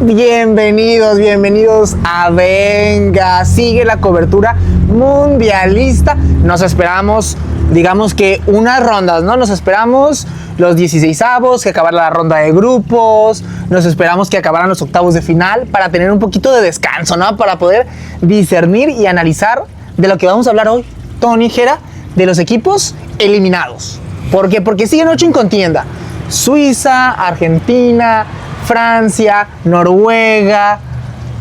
Bienvenidos a Venga. Sigue la cobertura mundialista. Nos esperamos, digamos que unas rondas, ¿no? Nos esperamos los 16avos, que acabara la ronda de grupos. Nos esperamos que acabaran los octavos de final para tener un poquito de descanso, ¿no? Para poder discernir y analizar de lo que vamos a hablar hoy, Tony, Jera, de los equipos eliminados. ¿Por qué? Porque siguen 8 en contienda. Suiza, Argentina, Francia, Noruega,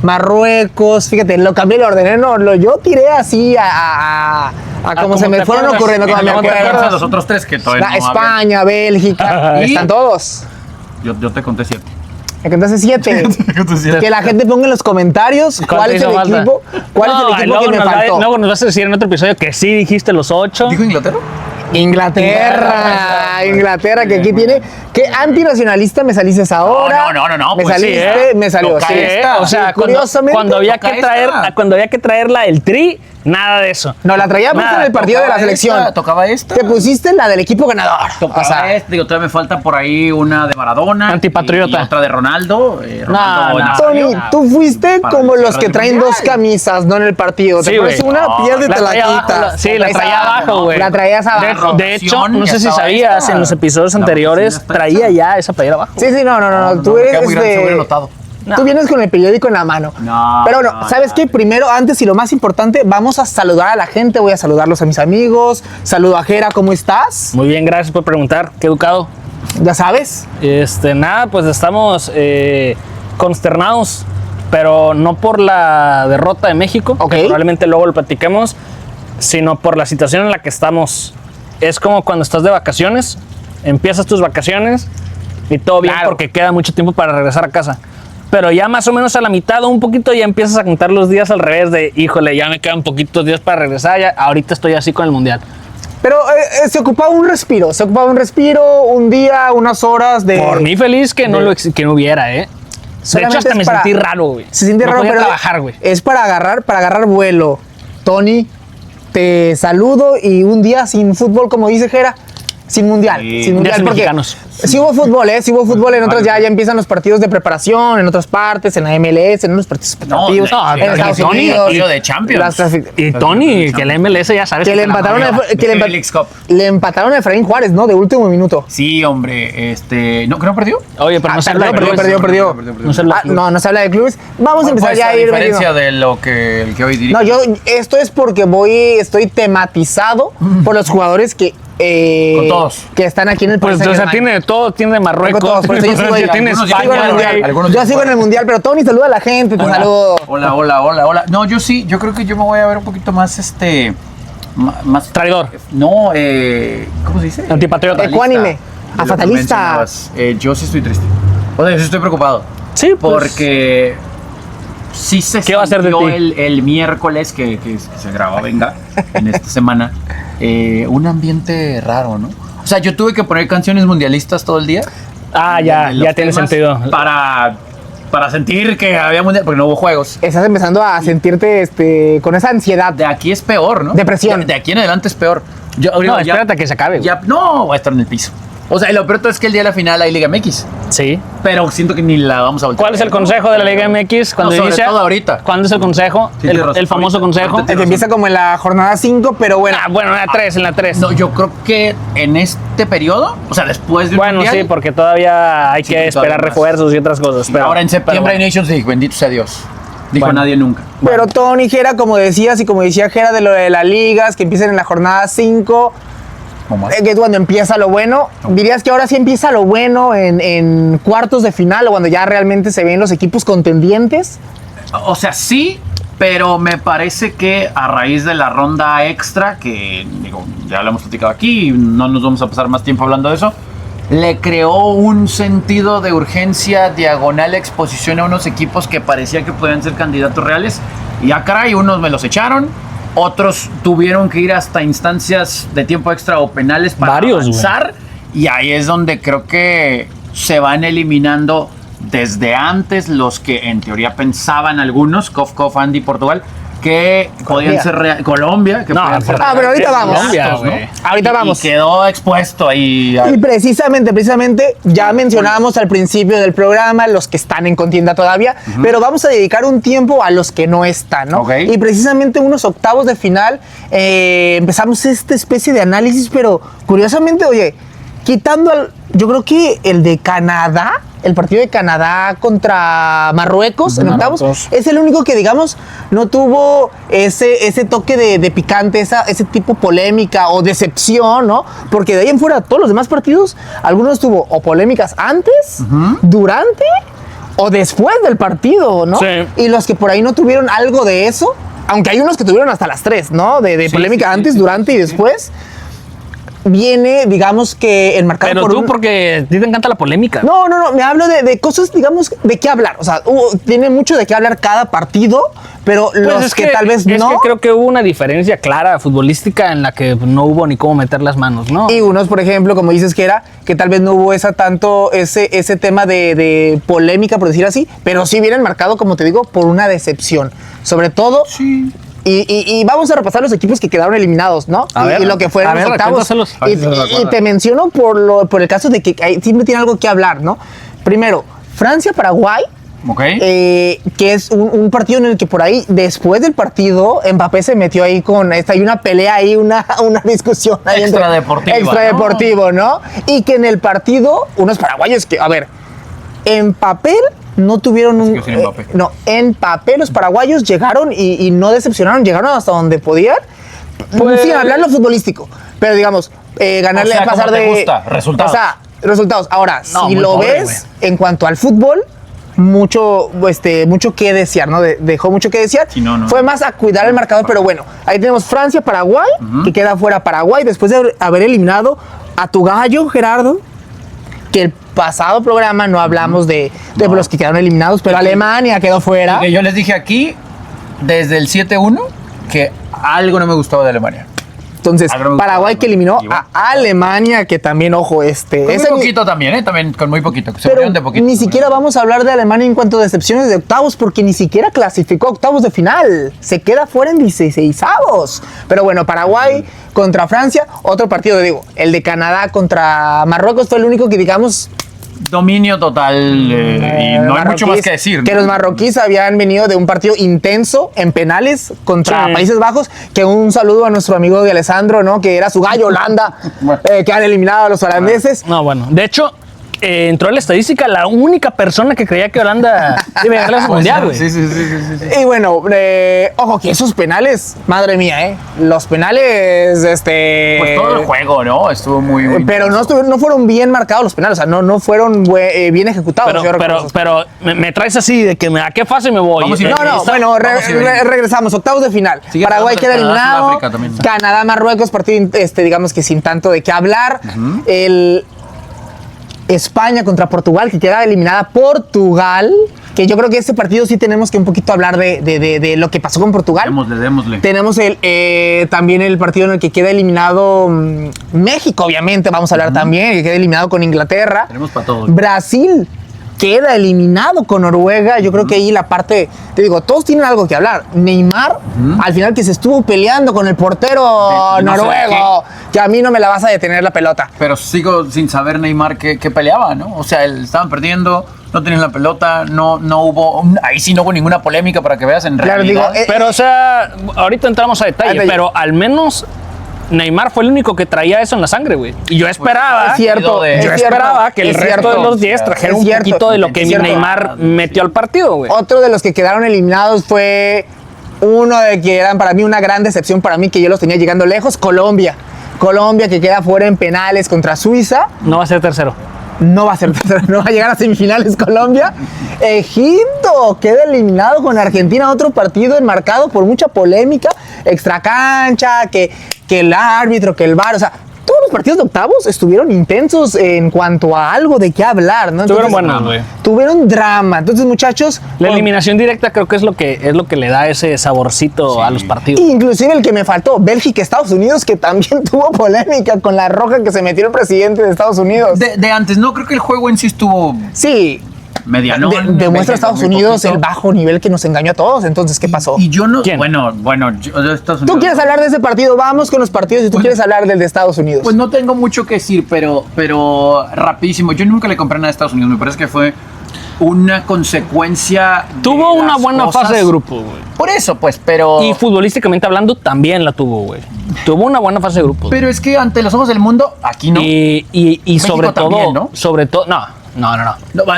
Marruecos. Fíjate, lo cambié el orden, ¿eh? No, yo tiré así a como se me fueron ocurriendo. Los otros 3 que todavía no España, Bélgica, están todos. Yo te conté 7. Me contaste 7. Que la gente ponga en los comentarios cuál es el equipo que me faltó. Luego nos vas a decir en otro episodio que sí dijiste los 8. ¿Dijo Inglaterra? Inglaterra, que aquí tiene. ¿Qué antinacionalista me saliste ahora? No. Me pues saliste, sí, me salió. Sí, o sea, curiosamente. Cuando había que traerla el tri, nada de eso. No, la traía en el partido de la selección. Tocaba esta. Te pusiste la del equipo ganador. Tocaba digo, todavía me falta por ahí una de Maradona. Antipatriota. Y otra de Ronaldo. Tony, tú fuiste como los que traen 2 camisas, no en el partido. Te pones una, pierdes y te la quitas. Sí, la traía abajo, güey. La traías abajo. De hecho, no sé si sabías, en los episodios anteriores traía ya esa playera abajo. Sí, no. Tú eres Tú vienes con el periódico en la mano. Pero bueno, ¿sabes qué? Primero, antes y lo más importante, vamos a saludar a la gente. Voy a saludarlos a mis amigos. Saludo a Jera, ¿cómo estás? Muy bien, gracias por preguntar. Qué educado. ¿Ya sabes? Nada, pues estamos consternados, pero no por la derrota de México, que probablemente luego lo platiquemos, sino por la situación en la que estamos. Es como cuando estás de vacaciones, empiezas tus vacaciones y todo bien porque queda mucho tiempo para regresar a casa. Pero ya más o menos a la mitad o un poquito ya empiezas a contar los días al revés de, híjole, ya me quedan poquitos días para regresar, ya ahorita estoy así con el Mundial. Pero se ocupaba un respiro, un día, unas horas de... Por mí feliz que no hubiera, ¿eh? De hecho, hasta me sentí raro, güey. Se siente raro, pero trabajar, güey. Es para agarrar vuelo. Tony, te saludo y un día sin fútbol, como dice Jera, sin mundial. Sin mundial, porque sí hubo fútbol, en otras ya empiezan los partidos de preparación, en otras partes, en la MLS, en unos partidos preparativos, en Estados Unidos. De Champions. Y Tony, que la MLS ya sabes. Que le empataron le empataron a Efraín Juárez, ¿no? De último minuto. Sí, hombre, ¿no creo que perdió? Oye, pero no se habla de clubes. Perdió. No se habla de clubes. Vamos a empezar ya a ir. A diferencia de lo que el que hoy dirige. No, esto es porque estoy tematizado por los jugadores que con todos que están aquí en el pues, o sea, tiene de todo, tiene de Marruecos, tiene España, yo sigo en el mundial, pero Tony saluda a la gente, te saludo. Hola. No, yo creo que yo me voy a ver un poquito más más traidor. No, ¿cómo se dice? Antipatriota. Ecuánime. A fatalista. Yo sí estoy triste. O sea, yo sí estoy preocupado. Sí, porque sí se sintió el miércoles que se grabó Venga en esta semana. Un ambiente raro, ¿no? O sea, yo tuve que poner canciones mundialistas todo el día. Ya tiene sentido. Para sentir que había mundial, porque no hubo juegos. Estás empezando a sentirte con esa ansiedad. De aquí es peor, ¿no? Depresión. De aquí en adelante es peor. Espérate a que se acabe. No, voy a estar en el piso. O sea, y lo peor es que el día de la final hay Liga MX. Sí. Pero siento que ni la vamos a voltear. ¿Cuál es el consejo de la Liga MX cuando inicia? Todo ahorita. ¿Cuándo es el consejo? Sí, el famoso consejo. Que empieza como en la jornada 5, pero bueno. En la 3. No, yo creo que en este periodo, o sea, después de un mundial, sí, porque todavía hay que esperar refuerzos y otras cosas. Pero ahora en septiembre hay Nations League, bendito sea Dios. Dijo nadie nunca. Pero Tony, Jera, como decías y como decía Jera de lo de las ligas, que empiezan en la jornada 5. Que es cuando empieza lo bueno. ¿Dirías que ahora sí empieza lo bueno en cuartos de final o cuando ya realmente se ven los equipos contendientes? O sea, sí, pero me parece que a raíz de la ronda extra, que digo, ya lo hemos platicado aquí y no nos vamos a pasar más tiempo hablando de eso, le creó un sentido de urgencia, diagonal exposición a unos equipos que parecía que podían ser candidatos reales. Y ya caray, unos me los echaron. Otros tuvieron que ir hasta instancias de tiempo extra o penales para avanzar. Y ahí es donde creo que se van eliminando desde antes los que en teoría pensaban algunos, Kof, Andy, Portugal, que podían ser Colombia, que No, podían ser pero ahorita vamos. Colombia, ¿no? güey. Ahorita vamos. Y quedó expuesto ahí. Y precisamente, ya mencionábamos al principio del programa los que están en contienda todavía, pero vamos a dedicar un tiempo a los que no están, ¿no? Ok. Y precisamente unos octavos de final empezamos esta especie de análisis, pero curiosamente, oye, yo creo que el de Canadá, el partido de Canadá contra Marruecos en octavos, es el único que, digamos, no tuvo ese toque de picante, ese tipo polémica o decepción, ¿no? Porque de ahí en fuera, todos los demás partidos, algunos tuvo o polémicas antes, durante o después del partido, ¿no? Sí. Y los que por ahí no tuvieron algo de eso, aunque hay unos que tuvieron hasta las 3, ¿no? De polémica antes, durante y después. Viene, digamos que enmarcado Pero por tú, porque a ti te encanta la polémica. No, me hablo de cosas, digamos, de qué hablar. O sea, tiene mucho de qué hablar cada partido, pero Pues los es que tal vez es no. que creo que hubo una diferencia clara futbolística en la que no hubo ni cómo meter las manos, ¿no? Y unos, por ejemplo, como dices que tal vez no hubo ese tema de polémica, por decir así, pero sí viene enmarcado, como te digo, por una decepción. Sobre todo. Sí. Y vamos a repasar los equipos que quedaron eliminados, ¿no? A ver, y lo que fueron los octavos. cuéntaselos. Y te menciono por el caso de que siempre tiene algo que hablar, ¿no? Primero, Francia-Paraguay. Ok. Que es un partido en el que por ahí, después del partido, Mbappé se metió ahí hay una pelea ahí, una discusión ahí Extradeportiva, extradeportivo, ¿no? Y que en el partido, unos paraguayos que, a ver, en papel no tuvieron un... Sigo sin Mbappé. no, en papel los paraguayos llegaron y no decepcionaron, llegaron hasta donde podían, sin hablar lo futbolísimo, pero digamos, ganarle, O sea, pasar ¿cómo te de... gusta? Resultados. O sea, resultados. Ahora, No, si muy lo pobre, ves en cuanto al fútbol, mucho que desear, ¿no? Dejó mucho que desear. Sí, no. Fue más a cuidar el marcador, pero bueno, ahí tenemos Francia-Paraguay, que queda fuera Paraguay, después de haber eliminado a tu gallo, Gerardo, que el pasado programa no hablamos de los que quedaron eliminados, pero Alemania quedó fuera. Que yo les dije aquí, desde el 7-1, que algo no me gustaba de Alemania. Entonces, Algo Paraguay que eliminó Y bueno. a Alemania, que también, ojo, Con ese muy poquito también, También con muy poquito. Se pero murieron de poquito. ni siquiera vamos a hablar de Alemania en cuanto a decepciones de octavos, porque ni siquiera clasificó a octavos de final. Se queda fuera en 16avos. Pero bueno, Paraguay contra Francia, otro partido, el de Canadá contra Marruecos fue el único que, digamos... Dominio total y no hay mucho más que decir. Que ¿no? los marroquíes habían venido de un partido intenso en penales contra Sí. Países Bajos, que un saludo a nuestro amigo de Alessandro, ¿no? Que era su gallo Holanda, que han eliminado a los holandeses. No, bueno. De hecho, entró en la estadística la única persona que creía que Holanda iba a ganar la mundial, güey. Sí. Y bueno, ojo que esos penales, madre mía, los penales, Pues todo el juego, ¿no? Estuvo muy pero no fueron bien marcados los penales, o sea, no fueron bien ejecutados. Pero me traes así de que a qué fase me voy. Vamos a ir- Bueno, Vamos y venimos. regresamos, octavos de final. Sigue Paraguay queda Canadá, eliminado, Sudáfrica también. Canadá, Marruecos, partido, digamos que sin tanto de qué hablar. El España contra Portugal, que queda eliminada Portugal, que yo creo que este partido sí tenemos que un poquito hablar de lo que pasó con Portugal. Démosle. Tenemos también el partido en el que queda eliminado México, obviamente, vamos a hablar también, que queda eliminado con Inglaterra. Tenemos para todos. Brasil queda eliminado con Noruega. Yo creo que ahí la parte, te digo, todos tienen algo que hablar. Neymar, al final que se estuvo peleando con el portero No sé noruego, que a mí no me la vas a detener la pelota. Pero sigo sin saber Neymar que peleaba, ¿no? O sea, estaban perdiendo, no tenían la pelota, no hubo, ahí sí no hubo ninguna polémica para que veas en Claro, realidad. digo, Pero, o sea, ahorita entramos a detalle, pero al menos Neymar fue el único que traía eso en la sangre, güey. Y yo esperaba, Es cierto, yo es esperaba cierto, que el es resto cierto. de los 10 trajeran Es un cierto, poquito de lo que es cierto. Neymar metió al partido, güey. Otro de los que quedaron eliminados fue uno de que eran para mí una gran decepción para mí, que yo los tenía llegando lejos, Colombia. Colombia que queda fuera en penales contra Suiza. No va a ser tercero. No va a ser no va a llegar a semifinales Colombia. Egipto queda eliminado con Argentina, otro partido enmarcado por mucha polémica, extracancha, que el árbitro, que el VAR, o sea, todos los partidos de octavos estuvieron intensos en cuanto a algo de qué hablar, ¿no? Estuvieron buenos, güey. Tuvieron drama. Entonces, muchachos, La eliminación directa creo que es lo que le da ese saborcito a los partidos. inclusive el que me faltó, Bélgica, Estados Unidos, que también tuvo polémica con la roja que se metió el presidente de Estados Unidos. De antes, no creo que el juego en sí estuvo. Sí, medianón. Demuestra Estados muy Unidos poquito. el bajo nivel que nos engañó a todos. Entonces, ¿qué pasó? Y yo no. ¿Quién? Bueno, yo de Estados Unidos. ¿Tú quieres hablar de ese partido? Vamos con los partidos y tú quieres hablar del de Estados Unidos. Pues no tengo mucho que decir, pero rapidísimo. Yo nunca le compré nada a Estados Unidos. Me parece que fue una consecuencia. Tuvo de una las buena cosas. fase de grupo, güey. Por eso, pues, pero. Y futbolísticamente hablando, también la tuvo, güey. Tuvo una buena fase de grupo. Pero es que ante los ojos del mundo, aquí no. Y sobre todo, también, ¿no? sobre todo, no. No,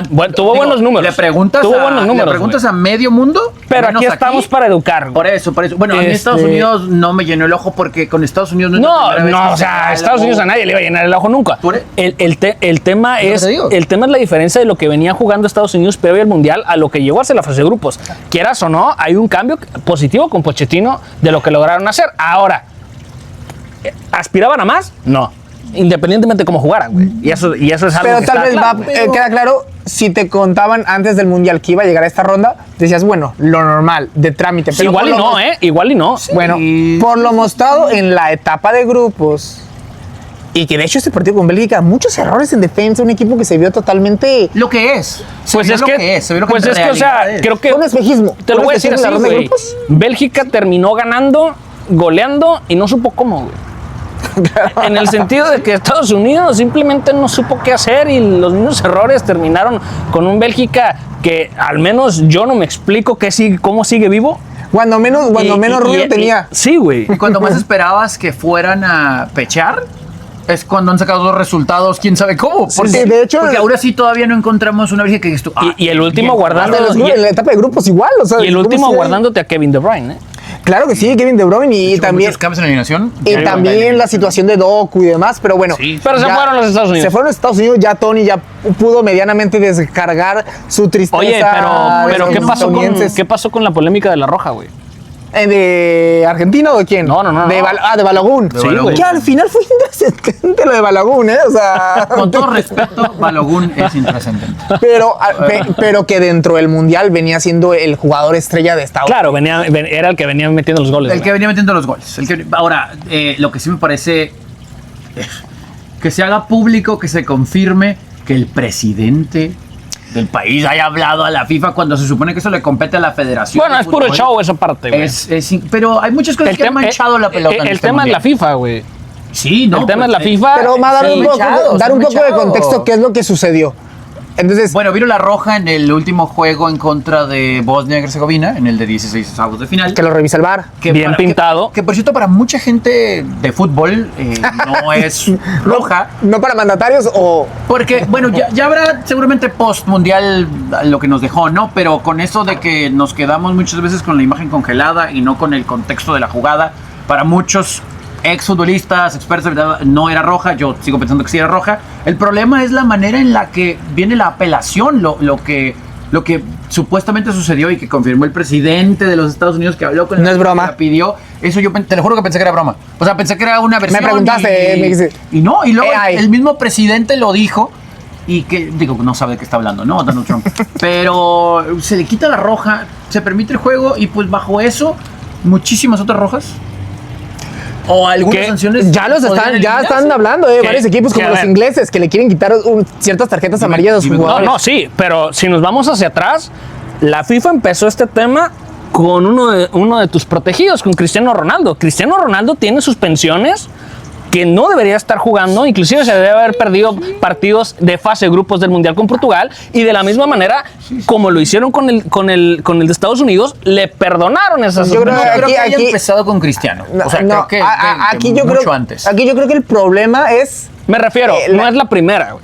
Bueno, tuvo buenos números. Le preguntas, Tuvo buenos números, le preguntas güey. a medio mundo. Pero menos aquí estamos para educar, güey. Por eso. Bueno, a mí Estados Unidos no me llenó el ojo porque con Estados Unidos no es la No, primera vez no, que o se sea, da a Estados algo. Unidos a nadie le iba a llenar el ojo nunca. Por- El tema Es es lo que te digo. el tema es la diferencia de lo que venía jugando Estados Unidos previo al Mundial a lo que llegó a ser la fase de grupos. Quieras o no, hay un cambio positivo con Pochettino de lo que lograron hacer. Ahora, ¿aspiraban a más? No. Independientemente de cómo jugaran, güey. Y eso es algo Pero que tal está vez claro, güey. queda claro, si te contaban antes del Mundial que iba a llegar a esta ronda, decías, bueno, lo normal, de trámite. Pero Igual y por lo no, mos- Igual y no. Bueno, Sí. por lo mostrado en la etapa de grupos, y que de hecho este partido con Bélgica, muchos errores en defensa, un equipo que se vio totalmente... Lo que es. Se Pues vio es lo que, se vio lo que pues en es que, o sea, realidad es. creo que Fue un espejismo. te lo Fue un voy a decir espejismo así, en la ronda de güey. grupos. Bélgica terminó ganando, goleando y no supo cómo, güey. En el sentido de que Estados Unidos simplemente no supo qué hacer y los mismos errores terminaron con un Bélgica que al menos yo no me explico cómo sigue vivo. Cuando menos ruido Y- tenía. Sí, güey. Y cuando más esperabas que fueran a pechar, es cuando han sacado dos resultados, quién sabe cómo. Porque, sí, de hecho, porque ahora sí todavía no encontramos una Bélgica que dices tú, Y el último bien, guardando En la etapa de grupos igual, o sea, Y el ¿cómo último se- guardándote a Kevin De Bruyne, ¿eh? Claro que sí, Kevin De Bruyne y Con también... muchos cambios en la alineación. Y también la situación de Doku y demás, pero bueno. Sí. Pero se ya- fueron los Estados Unidos. Se fueron los Estados Unidos, ya Tony ya pudo medianamente descargar su tristeza. Oye, de pero los estadounidenses. ¿qué pasó con la polémica de la roja, güey? ¿De Argentina o de quién? No. De Balogun. Sí, güey. Que al final fue intrascendente lo de Balogun, ¿eh? O sea... Con todo respeto, Balogun es intrascendente. pero que dentro del Mundial venía siendo el jugador estrella de Estados Claro, era el que venía metiendo los goles. El que güey. venía metiendo los goles. Ahora, lo que sí me parece que se haga público, que se confirme que el presidente del país haya hablado a la FIFA cuando se supone que eso le compete a la federación. Bueno, de es puro fútbol. show esa parte, güey. Pero hay muchas cosas que han manchado la pelota. en El este tema es la mundial. FIFA, güey. Sí, ¿no? El tema es la Pues, FIFA. Pero va a dar Sí, un poco, manchado, dar un sí, poco de manchado. contexto qué es lo que sucedió. Entonces, Bueno, vieron la roja en el último juego en contra de Bosnia y Herzegovina, en el de 16 avos de final. que lo revisa el VAR. Bien pintado. Que por cierto, para mucha gente de fútbol no es roja. No para mandatarios o... Porque, bueno, ya habrá seguramente post-mundial lo que nos dejó, ¿no? Pero con eso de que nos quedamos muchas veces con la imagen congelada y no con el contexto de la jugada, para muchos exfutbolistas, expertos, no era roja, yo sigo pensando que sí era roja. El problema es la manera en la que viene la apelación, lo que supuestamente sucedió y que confirmó el presidente de los Estados Unidos que habló con No es broma. que la pidió. Eso yo te lo juro que pensé que era broma. O sea, pensé que era una versión. preguntaste, me dijiste. Y no, y luego AI. el mismo presidente lo dijo. Y que, digo, no sabe de qué está hablando, ¿no? Donald Trump. Pero se le quita la roja, se permite el juego y pues bajo eso, muchísimas otras rojas. O algunas ¿Qué? sanciones. Ya podrían están eliminarse. hablando de ¿Qué? varios equipos como ¿Qué? A los ver. ingleses que le quieren quitar ciertas tarjetas Dime, amarillas a sus dime, jugadores. No, sí, pero si nos vamos hacia atrás, la FIFA empezó este tema con uno de tus protegidos, con Cristiano Ronaldo. Cristiano Ronaldo tiene suspensiones que no debería estar jugando, inclusive se debe haber perdido partidos de fase grupos del Mundial con Portugal, y de la misma manera, como lo hicieron con el de Estados Unidos, le perdonaron esas Yo creo No suspensiones. creo que haya aquí- empezado con Cristiano. No, o sea, no, creo que, aquí que yo mucho creo, antes. Aquí yo creo que el problema es... Me refiero, no es la primera, güey.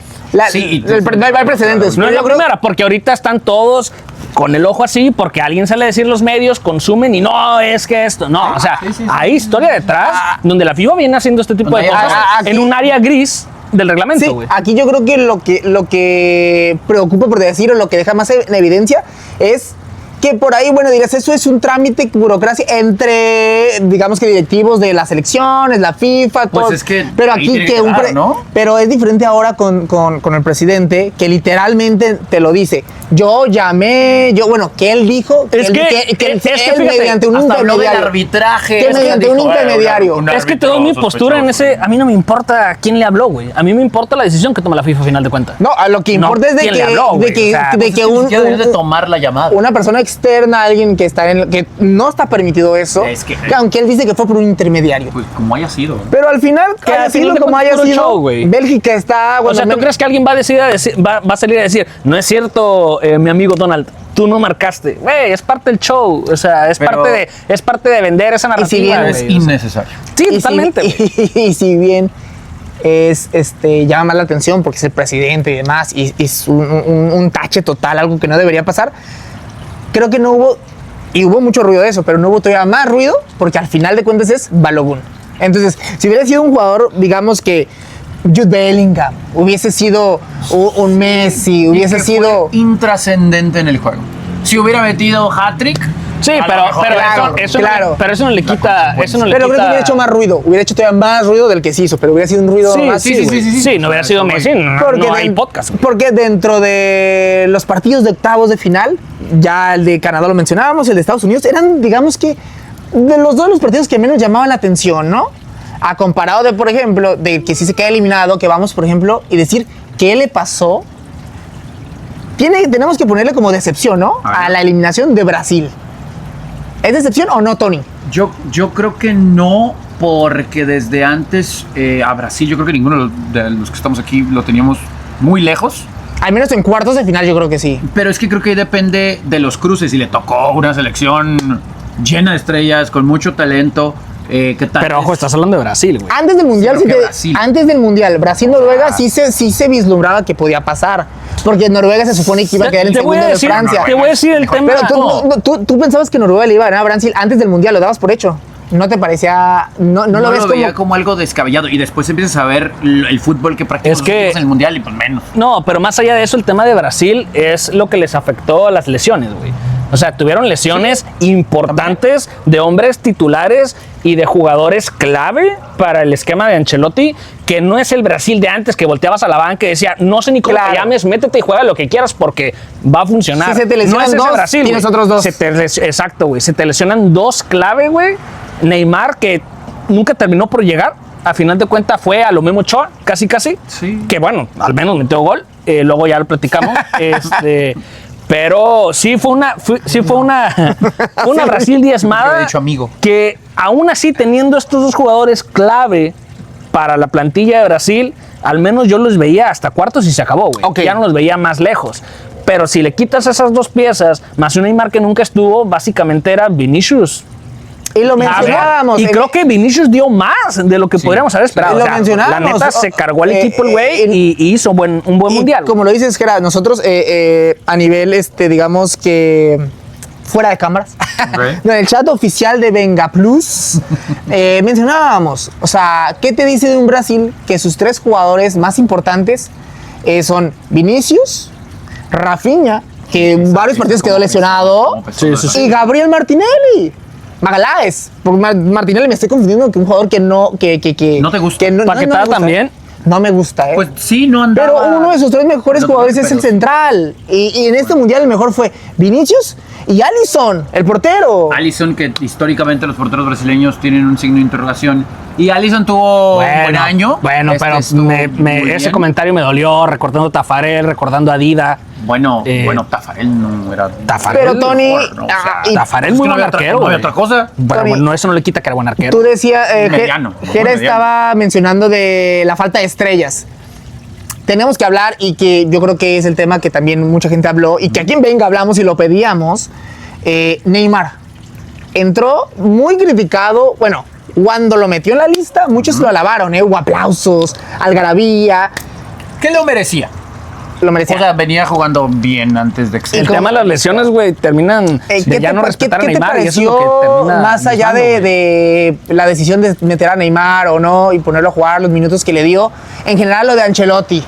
Sí, no hay precedentes. No pero es la yo creo- primera, porque ahorita están todos con el ojo así, porque alguien sale a decir los medios, consumen y no, es que esto. No, o sea, sí. hay historia detrás donde la FIFA viene haciendo este tipo de Donde hay- cosas aquí- en un área gris del reglamento, Sí, güey. aquí yo creo que lo que preocupa por decir o lo que deja más en evidencia es Que por ahí, bueno, dirás, eso es un trámite, burocracia entre, digamos que directivos de las elecciones, la FIFA, todo. Pues es que pero ahí aquí tiene que que un dar, ¿no? Pero es diferente ahora con el presidente, que literalmente te lo dice. Yo llamé, que él dijo que Es él, que él fíjate, mediante un hasta habló del intermediario. arbitraje. Que mediante un intermediario. Es que te doy mi postura en ese. A mí no me importa quién le habló, güey. A mí me importa la decisión que toma la FIFA a final de cuentas. No, a lo que No, importa es de ¿quién le que, habló, güey? O sea, de que Ni siquiera debes de tomar la llamada. una persona externa, alguien que está que no está permitido eso, Es que- aunque él dice que fue por un intermediario. Pues como haya sido. Pero al final, Que haya al sido final de como cuentas haya es puro sido, show, güey. Bélgica está... O sea, ¿tú crees que alguien va a salir a decir, no es cierto, mi amigo Donald, tú no marcaste? Güey, es parte del show. O sea, es Pero- parte de vender esa narrativa. si bien güey, Es o sea. innecesario. Sí, y totalmente. y si bien es llama más la atención porque es el presidente y demás, y es un tache total, algo que no debería pasar, creo que no hubo, y hubo mucho ruido de eso, pero no hubo todavía más ruido porque al final de cuentas es Balogun. Entonces, si hubiera sido un jugador, digamos que Jude Bellingham, hubiese sido un Messi, hubiese Y que sido... fue intrascendente en el juego. Si hubiera metido hat-trick. Sí, a lo pero mejor. claro, eso claro. no le quita. Eso no le Pero creo que quita. hubiera hecho más ruido, hubiera hecho todavía más ruido del que se hizo, pero hubiera sido un ruido Sí, más... sí, güey. sí, no hubiera sido Messi, no hay podcast. Güey. Porque dentro de los partidos de octavos de final, ya el de Canadá lo mencionábamos, el de Estados Unidos, eran, digamos que, de los dos los partidos que menos llamaban la atención, ¿no? A comparado de, por ejemplo, de que si se queda eliminado, que vamos, por ejemplo, y decir, ¿qué le pasó? Tenemos que ponerle como decepción, ¿no? A la eliminación de Brasil. ¿Es decepción o no, Tony? Yo creo que no, porque desde antes a Brasil, yo creo que ninguno de los que estamos aquí lo teníamos muy lejos. Al menos en cuartos de final yo creo que sí. Pero es que creo que ahí depende de los cruces. Y le tocó una selección llena de estrellas, con mucho talento. ¿Qué tal? Pero ojo, estás hablando de Brasil, güey. Antes del Mundial, Sí, creo que Brasil. antes del Mundial, Brasil-Noruega sí se vislumbraba que podía pasar. Porque Noruega se supone que iba a quedar en segundo de Francia. Te voy a decir el tema. Pero tú pensabas que Noruega le iba a ganar a Brasil antes del Mundial, lo dabas por hecho. No te parecía... No lo ves veía como algo descabellado. Y después empiezas a ver el fútbol que practican Es que- en el Mundial y pues menos. No, pero más allá de eso, el tema de Brasil es lo que les afectó a las lesiones, güey. O sea, tuvieron lesiones importantes de hombres titulares y de jugadores clave para el esquema de Ancelotti, que no es el Brasil de antes, que volteabas a la banca y decía, no sé ni cómo Claro. te llames, métete y juega lo que quieras porque va a funcionar. Si se te lesionan no es ese dos, Brasil, tienes güey. otros dos. Exacto, güey. Se te lesionan dos clave, güey. Neymar, que nunca terminó por llegar. A final de cuentas fue a lo mismo Ochoa, casi. Sí. Que bueno, al menos metió gol. Luego ya lo platicamos. Pero sí fue una Brasil diezmada. Yo hubiera dicho amigo. Que aún así, teniendo estos dos jugadores clave para la plantilla de Brasil, al menos yo los veía hasta cuartos y se acabó, güey. Ok. Ya no los veía más lejos. Pero si le quitas esas dos piezas, más un Neymar que nunca estuvo, básicamente era Vinicius. Y lo mencionábamos. Y creo que Vinicius dio más de lo que podríamos haber esperado. Lo O sea, mencionábamos. la neta se cargó el equipo el güey y hizo un buen y mundial. como lo dices, Gerard, nosotros a nivel, digamos que fuera de cámaras, Ok. en el chat oficial de Venga Plus, mencionábamos, o sea, ¿qué te dice de un Brasil que sus tres jugadores más importantes son Vinicius, Rafinha, que en varios partidos quedó lesionado, Sí, sí, sí. y Gabriel Martinelli? Magaláes, porque Martinelli me estoy confundiendo con un jugador que no... Que ¿No te gusta? Que no Paquetá me gusta. también. No me gusta, Pues sí, no andaba. Pero uno de sus tres mejores No, jugadores es pero el central. Y en este mundial el mejor fue Vinicius y Alisson, el portero. Alisson, que históricamente los porteros brasileños tienen un signo de interrogación. Y Alisson tuvo un buen año. Bueno, Este pero estuvo muy ese bien. comentario me dolió, recordando a Tafarel, recordando a Dida. Bueno, Eh, Tafarel no era. Tafarel, Pero Tony, mejor, ¿no? O sea, y Tafarel es muy que no buen había arquero, no había güey. otra cosa. Bueno, Tony, no, eso no le quita que era buen arquero. tú decías, Mediano, muy Jera mediano. estaba mencionando de la falta de estrellas. Tenemos que hablar, y que yo creo que es el tema que también mucha gente habló, y que aquí en Venga hablamos y lo pedíamos. Neymar entró muy criticado. Bueno, cuando lo metió en la lista, muchos lo alabaron, hubo aplausos, algarabía, ¿Qué lo merecía? lo merecía. O sea, venía jugando bien antes de que El ¿cómo? tema de las lesiones, güey, terminan ¿Qué de ya te no pa- respetar qué a te Neymar y eso es lo pareció, que termina más allá diezmando, güey? de la decisión de meter a Neymar o no y ponerlo a jugar los minutos que le dio, en general lo de Ancelotti?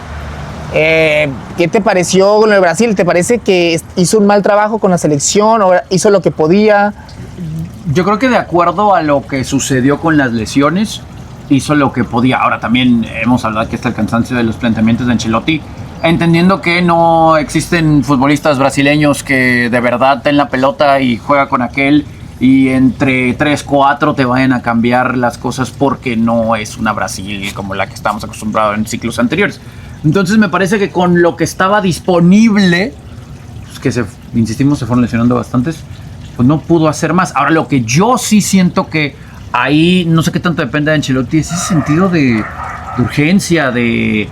¿Qué te pareció con el Brasil? ¿Te parece que hizo un mal trabajo con la selección o hizo lo que podía? Yo creo que de acuerdo a lo que sucedió con las lesiones, hizo lo que podía. Ahora también hemos hablado que está el cansancio de los planteamientos de Ancelotti, entendiendo que no existen futbolistas brasileños que de verdad den la pelota y juega con aquel y entre 3, 4 te vayan a cambiar las cosas, porque no es una Brasil como la que estamos acostumbrados en ciclos anteriores. Entonces me parece que con lo que estaba disponible, pues que insistimos, se fueron lesionando bastantes, pues no pudo hacer más. Ahora, lo que yo sí siento que ahí, no sé qué tanto depende de Ancelotti, es ese sentido de urgencia, de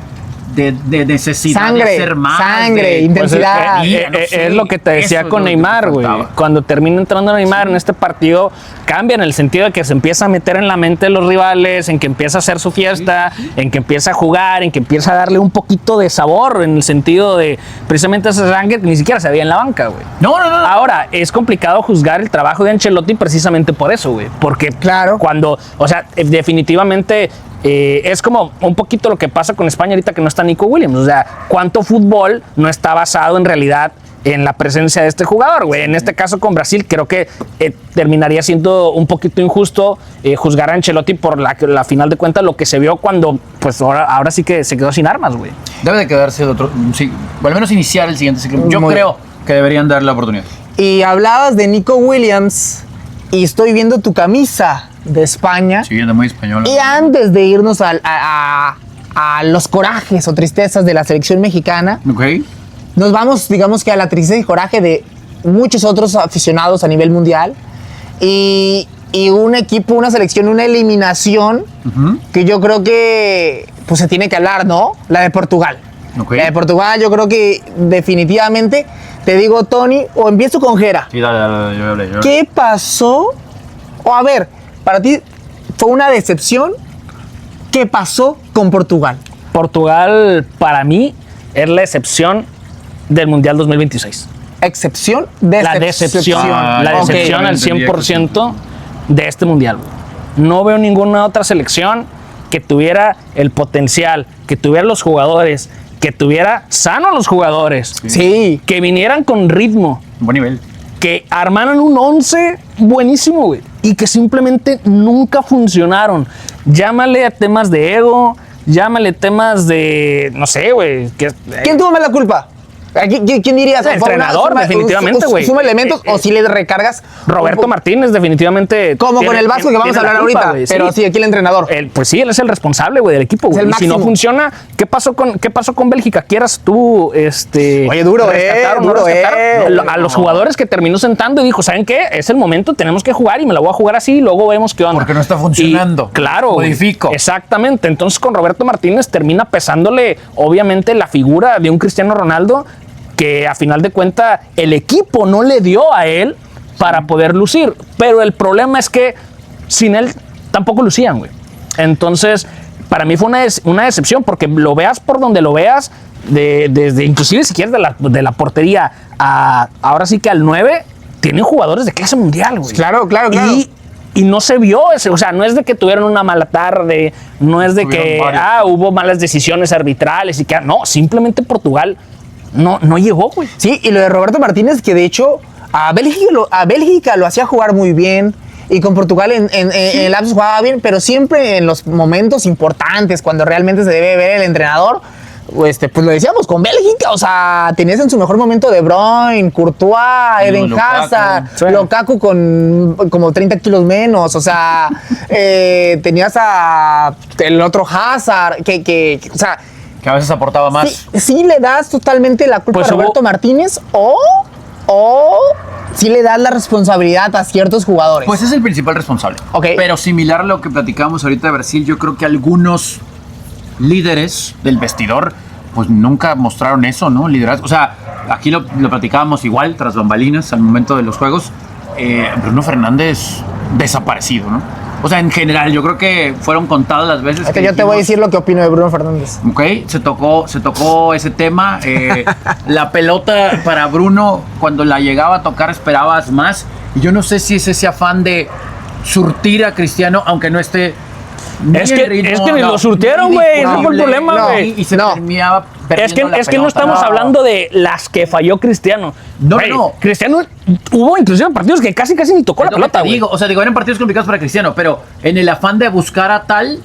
necesidad de hacer más. Sangre, intensidad. Pues es lo que te decía con Neymar, güey. Cuando termina entrando Neymar en este partido, cambia en el sentido de que se empieza a meter en la mente de los rivales, en que empieza a hacer su fiesta, en que empieza a jugar, en que empieza a darle un poquito de sabor, en el sentido de precisamente esa sangre que ni siquiera se veía en la banca, güey. No. Ahora, es complicado juzgar el trabajo de Ancelotti precisamente por eso, güey. Porque claro, cuando, o sea, definitivamente es como un poquito lo que pasa con España ahorita que no está Nico Williams. O sea, ¿cuánto fútbol no está basado en realidad en la presencia de este jugador, güey? En este caso con Brasil, creo que terminaría siendo un poquito injusto juzgar a Ancelotti por la final de cuentas lo que se vio cuando, pues ahora sí que se quedó sin armas, güey. Debe de quedarse otro, sí, o al menos iniciar el siguiente ciclo. Yo creo que deberían darle la oportunidad. Y hablabas de Nico Williams y estoy viendo tu camisa de España. Sí, anda muy española. Y antes de irnos a los corajes o tristezas de la selección mexicana, Okay. Nos vamos, digamos que a la tristeza y coraje de muchos otros aficionados a nivel mundial. Y un equipo, una selección, una eliminación que yo creo que pues se tiene que hablar, ¿no? La de Portugal. Okay. La de Portugal, yo creo que definitivamente, te digo, Tony, o empiezo con Jera. Sí, dale, yo hablé. ¿Qué pasó? O a ver, para ti fue una decepción. ¿Qué pasó con Portugal? Portugal, para mí, es la excepción del Mundial 2026. ¿Excepción? La decepción. La decepción al 100% de este Mundial. No veo ninguna otra selección que tuviera el potencial, que tuviera los jugadores, que tuviera sanos los jugadores. Sí. Que vinieran con ritmo. Buen nivel. Que armaran un 11 buenísimo, güey. Y que simplemente nunca funcionaron. Llámale a temas de ego, llámale temas de, no sé, güey. ¿Quién tuvo más la culpa? ¿Quién dirías? El entrenador, definitivamente, güey. ¿Suma elementos o si le recargas? Roberto Martínez, definitivamente. Como con el Vasco que vamos a hablar ahorita. Wey, pero sí, aquí el entrenador. Pues sí, él es el responsable, güey, del equipo, güey. Y si no funciona, ¿qué pasó con Bélgica? ¿Quieras tú, Oye, duro, duro, a los jugadores que terminó sentando y dijo, ¿saben qué? Es el momento, tenemos que jugar y me la voy a jugar así y luego vemos qué onda. Porque no está funcionando. Y, claro. Modifico. Exactamente. Entonces, con Roberto Martínez termina pesándole, obviamente, la figura de un Cristiano Ronaldo que a final de cuentas el equipo no le dio a él para poder lucir. Pero el problema es que sin él tampoco lucían, güey. Entonces, para mí fue una decepción, porque lo veas por donde lo veas, desde inclusive si quieres de la portería a ahora sí que al 9, tienen jugadores de clase mundial, güey. Claro. Y no se vio ese, o sea, no es de que tuvieron una mala tarde, no es de que hubo malas decisiones arbitrales y que no, simplemente Portugal no llegó, güey. Sí, y lo de Roberto Martínez, que de hecho a Bélgica lo hacía jugar muy bien, y con Portugal en el lapsus jugaba bien, pero siempre en los momentos importantes, cuando realmente se debe ver el entrenador, pues lo decíamos, con Bélgica, o sea, tenías en su mejor momento De Bruyne, Courtois, Eden Hazard, Lukaku con como 30 kilos menos, o sea, tenías a el otro Hazard, que o sea, que a veces aportaba más. Sí le das totalmente la culpa a Roberto Martínez o sí le das la responsabilidad a ciertos jugadores. Pues es el principal responsable. Okay. Pero similar a lo que platicábamos ahorita de Brasil, yo creo que algunos líderes del vestidor pues nunca mostraron eso, ¿no? Liderazgo. O sea, aquí lo platicábamos igual tras bambalinas al momento de los juegos. Bruno Fernández desaparecido, ¿no? O sea, en general, yo creo que fueron contadas las veces que yo te voy a decir lo que opino de Bruno Fernández. Ok, se tocó ese tema. La pelota para Bruno, cuando la llegaba a tocar, esperabas más. Y yo no sé si es ese afán de surtir a Cristiano, aunque no esté Es que ni lo surtieron, güey. Ese fue el problema, güey. Y se terminaba perdiendo la Es que no pelota. estamos hablando de las que falló Cristiano. No, Güey, no. Cristiano hubo inclusive partidos que casi ni tocó la Es lo que pelota, te güey. digo, o sea, eran partidos complicados para Cristiano, pero en el afán de buscar a tal,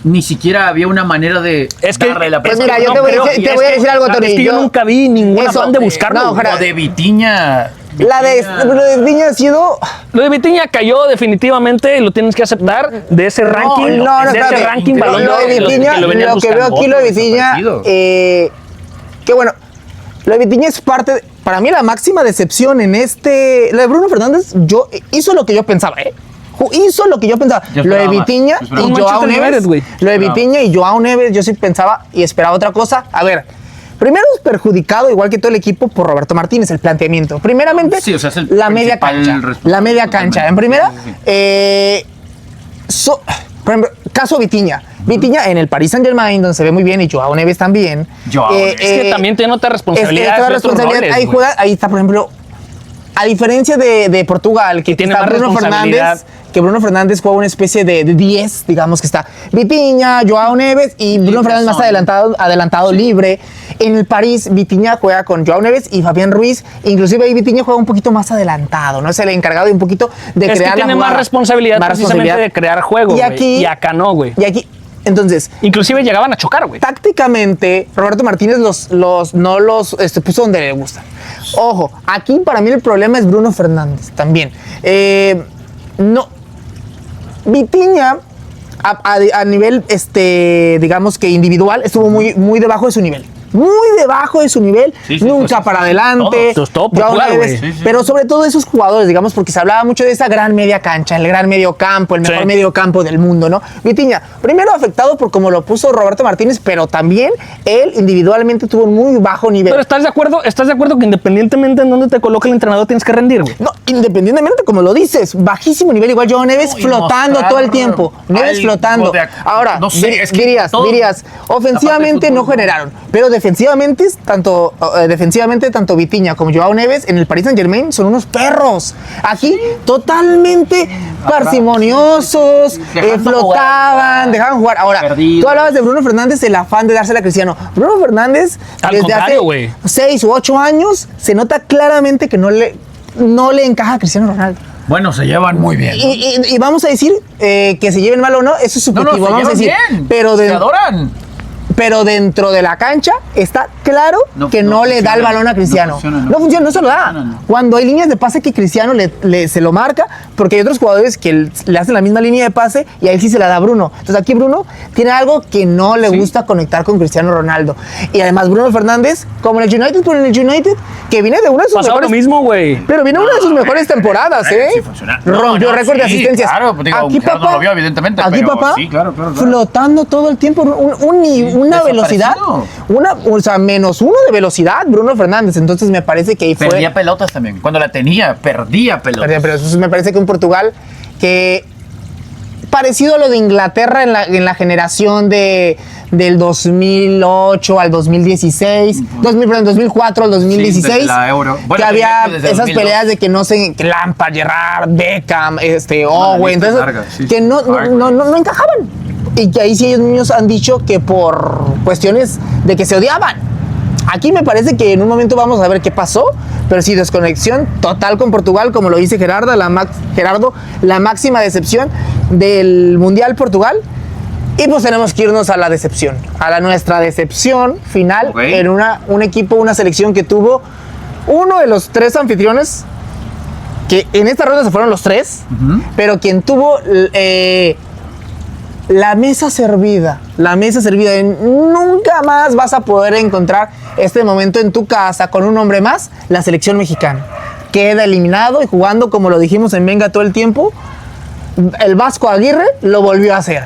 ni siquiera había una manera de Es que, darle la Pues pelota. mira, yo te voy a decir algo, Tony. Es que yo nunca vi ningún Eso, afán de buscarlo. no, güey. Gerardo. O de Vitinha. Lo de Viña ha sido... Lo de Vitinha cayó definitivamente y lo tienes que aceptar de ese ranking. No, de ese espérate. ranking Lo balón Lo de de oro, Vitinha, que venían lo que veo buscando. aquí, lo de Vitinha, desaparecido. que bueno, lo de Vitinha es parte, para mí la máxima decepción en lo de Bruno Fernández, hizo lo que yo pensaba, hizo lo que yo pensaba. Yo Lo de esperaba más. Vitinha Yo esperaba y más. Joao Manchester Neves, United, güey. lo de Vitinha y Joao Neves, yo sí pensaba y esperaba otra cosa. A ver, primero es perjudicado, igual que todo el equipo, por Roberto Martínez, el planteamiento. Primeramente, Sí, o sea, es el la media principal cancha. responsable, La media cancha. En primera, Sí, sí. por ejemplo, caso Vitinha. Vitinha en el Paris Saint-Germain, donde se ve muy bien, y Joao Neves también. Joao Neves. Es que también tiene otra responsabilidad. Toda responsabilidad. Ahí está, por ejemplo, a diferencia de Portugal, que tiene está más Bruno responsabilidad. Fernández, que Bruno Fernández juega una especie de 10, digamos que está Vitinha, Joao Neves y Bruno Fernández más adelantado libre. En el París, Vitinha juega con Joao Neves y Fabián Ruiz. Inclusive ahí Vitinha juega un poquito más adelantado, ¿no? Es el encargado de un poquito de Es crear que tiene la jugada. más responsabilidad Más precisamente responsabilidad. de crear juego, Y güey. aquí- Y acá no, güey. Y aquí, entonces, Inclusive llegaban a chocar, güey. tácticamente, Roberto Martínez no los puso donde le gustan. Ojo, aquí para mí el problema es Bruno Fernández también. No. Vitinha, a nivel, digamos que individual, estuvo muy debajo de su nivel. Muy debajo de su nivel, Sí, sí, nunca pues, para adelante. todo Joao Portugal, Neves, güey. Sí, sí. pero sobre todo esos jugadores, digamos, porque se hablaba mucho de esa gran media cancha, el gran medio campo, el mejor Sí. medio campo del mundo, ¿no? Vitinha, primero afectado por como lo puso Roberto Martínez, pero también él individualmente tuvo un muy bajo nivel. Pero ¿estás de acuerdo que independientemente en dónde te coloque el entrenador tienes que rendir, güey? No, independientemente, como lo dices, bajísimo nivel, igual Joao Neves No, y flotando mostrar todo el tiempo. Neves algo flotando. Ahora, no sé, es que dirías, todo- ofensivamente aparte de no fútbol, generaron, pero defensivamente tanto Vitinha como Joao Neves en el Paris Saint-Germain son unos perros. Aquí totalmente parsimoniosos, Dejando flotaban, jugar. dejaban jugar. Ahora, Perdidos. tú hablabas de Bruno Fernández, el afán de dársela a Cristiano. Bruno Fernández, Al desde contrario, hace güey. 6 u 8 años, se nota claramente que no le encaja a Cristiano Ronaldo. Bueno, se llevan muy bien. Y vamos a decir que se lleven mal o no, eso es No, subjetivo, se vamos a llevan decir. bien. Pero, se adoran. pero dentro de la cancha está claro que no le da el balón a Cristiano. No funciona, no se lo da. No. Cuando hay líneas de pase que Cristiano se lo marca, porque hay otros jugadores que le hacen la misma línea de pase y a él sí se la da Bruno. Entonces aquí Bruno tiene algo que no le gusta conectar con Cristiano Ronaldo. Y además Bruno Fernández, como en el United, pero en el United, que viene de una de sus Pasaba lo mejores... mismo, güey. Pero viene una de sus mejores temporadas, ¿eh? Sí, funciona. Rompió No, récord de sí, asistencias. claro, pues digo, Gerardo no lo vio, evidentemente, Aquí, pero papá, sí, claro. flotando todo el tiempo, una velocidad, desaparecido. o sea, -1 de velocidad, Bruno Fernández. Entonces me parece que ahí fue... Perdía pelotas también. Cuando la tenía, perdía pelotas. Pero eso me parece que un Portugal que parecido a lo de Inglaterra en la generación del 2008 al 2016, 2004 al 2016, Sí, desde la Euro. Bueno, que había desde esas 2002. peleas de que no sé, que Lampard, Gerrard, Beckham, Owen, lista es entonces larga, sí, que sí. no encajaban. Y que ahí sí ellos mismos han dicho que por cuestiones de que se odiaban. Aquí me parece que en un momento vamos a ver qué pasó, pero sí, desconexión total con Portugal, como lo dice Gerardo, la máxima decepción del Mundial Portugal. Y pues tenemos que irnos a la decepción, nuestra decepción final Ok. en un equipo, una selección que tuvo uno de los 3 anfitriones, que en esta ronda se fueron los 3, pero quien tuvo la mesa servida. Nunca más vas a poder encontrar este momento en tu casa con un hombre más, la selección mexicana. Queda eliminado y jugando, como lo dijimos en Venga todo el tiempo, el Vasco Aguirre lo volvió a hacer.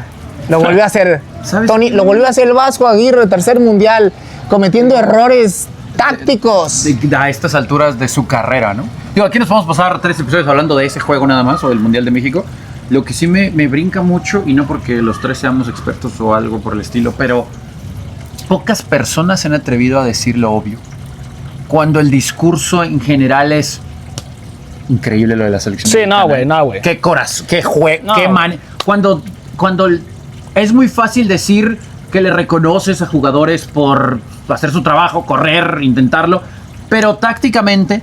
¿Sabes Tony, qué? lo volvió a hacer el Vasco Aguirre, tercer mundial, cometiendo errores tácticos. A estas alturas de su carrera, ¿no? Digo, aquí nos vamos a pasar 3 episodios hablando de ese juego nada más, o del Mundial de México. Lo que sí me brinca mucho, y no porque los 3 seamos expertos o algo por el estilo, pero pocas personas se han atrevido a decir lo obvio. Cuando el discurso en general es increíble lo de la selección. Sí, mexicana. no, güey. Qué corazón, qué juego, No, qué güey. man. Cuando es muy fácil decir que le reconoces a jugadores por hacer su trabajo, correr, intentarlo, pero tácticamente,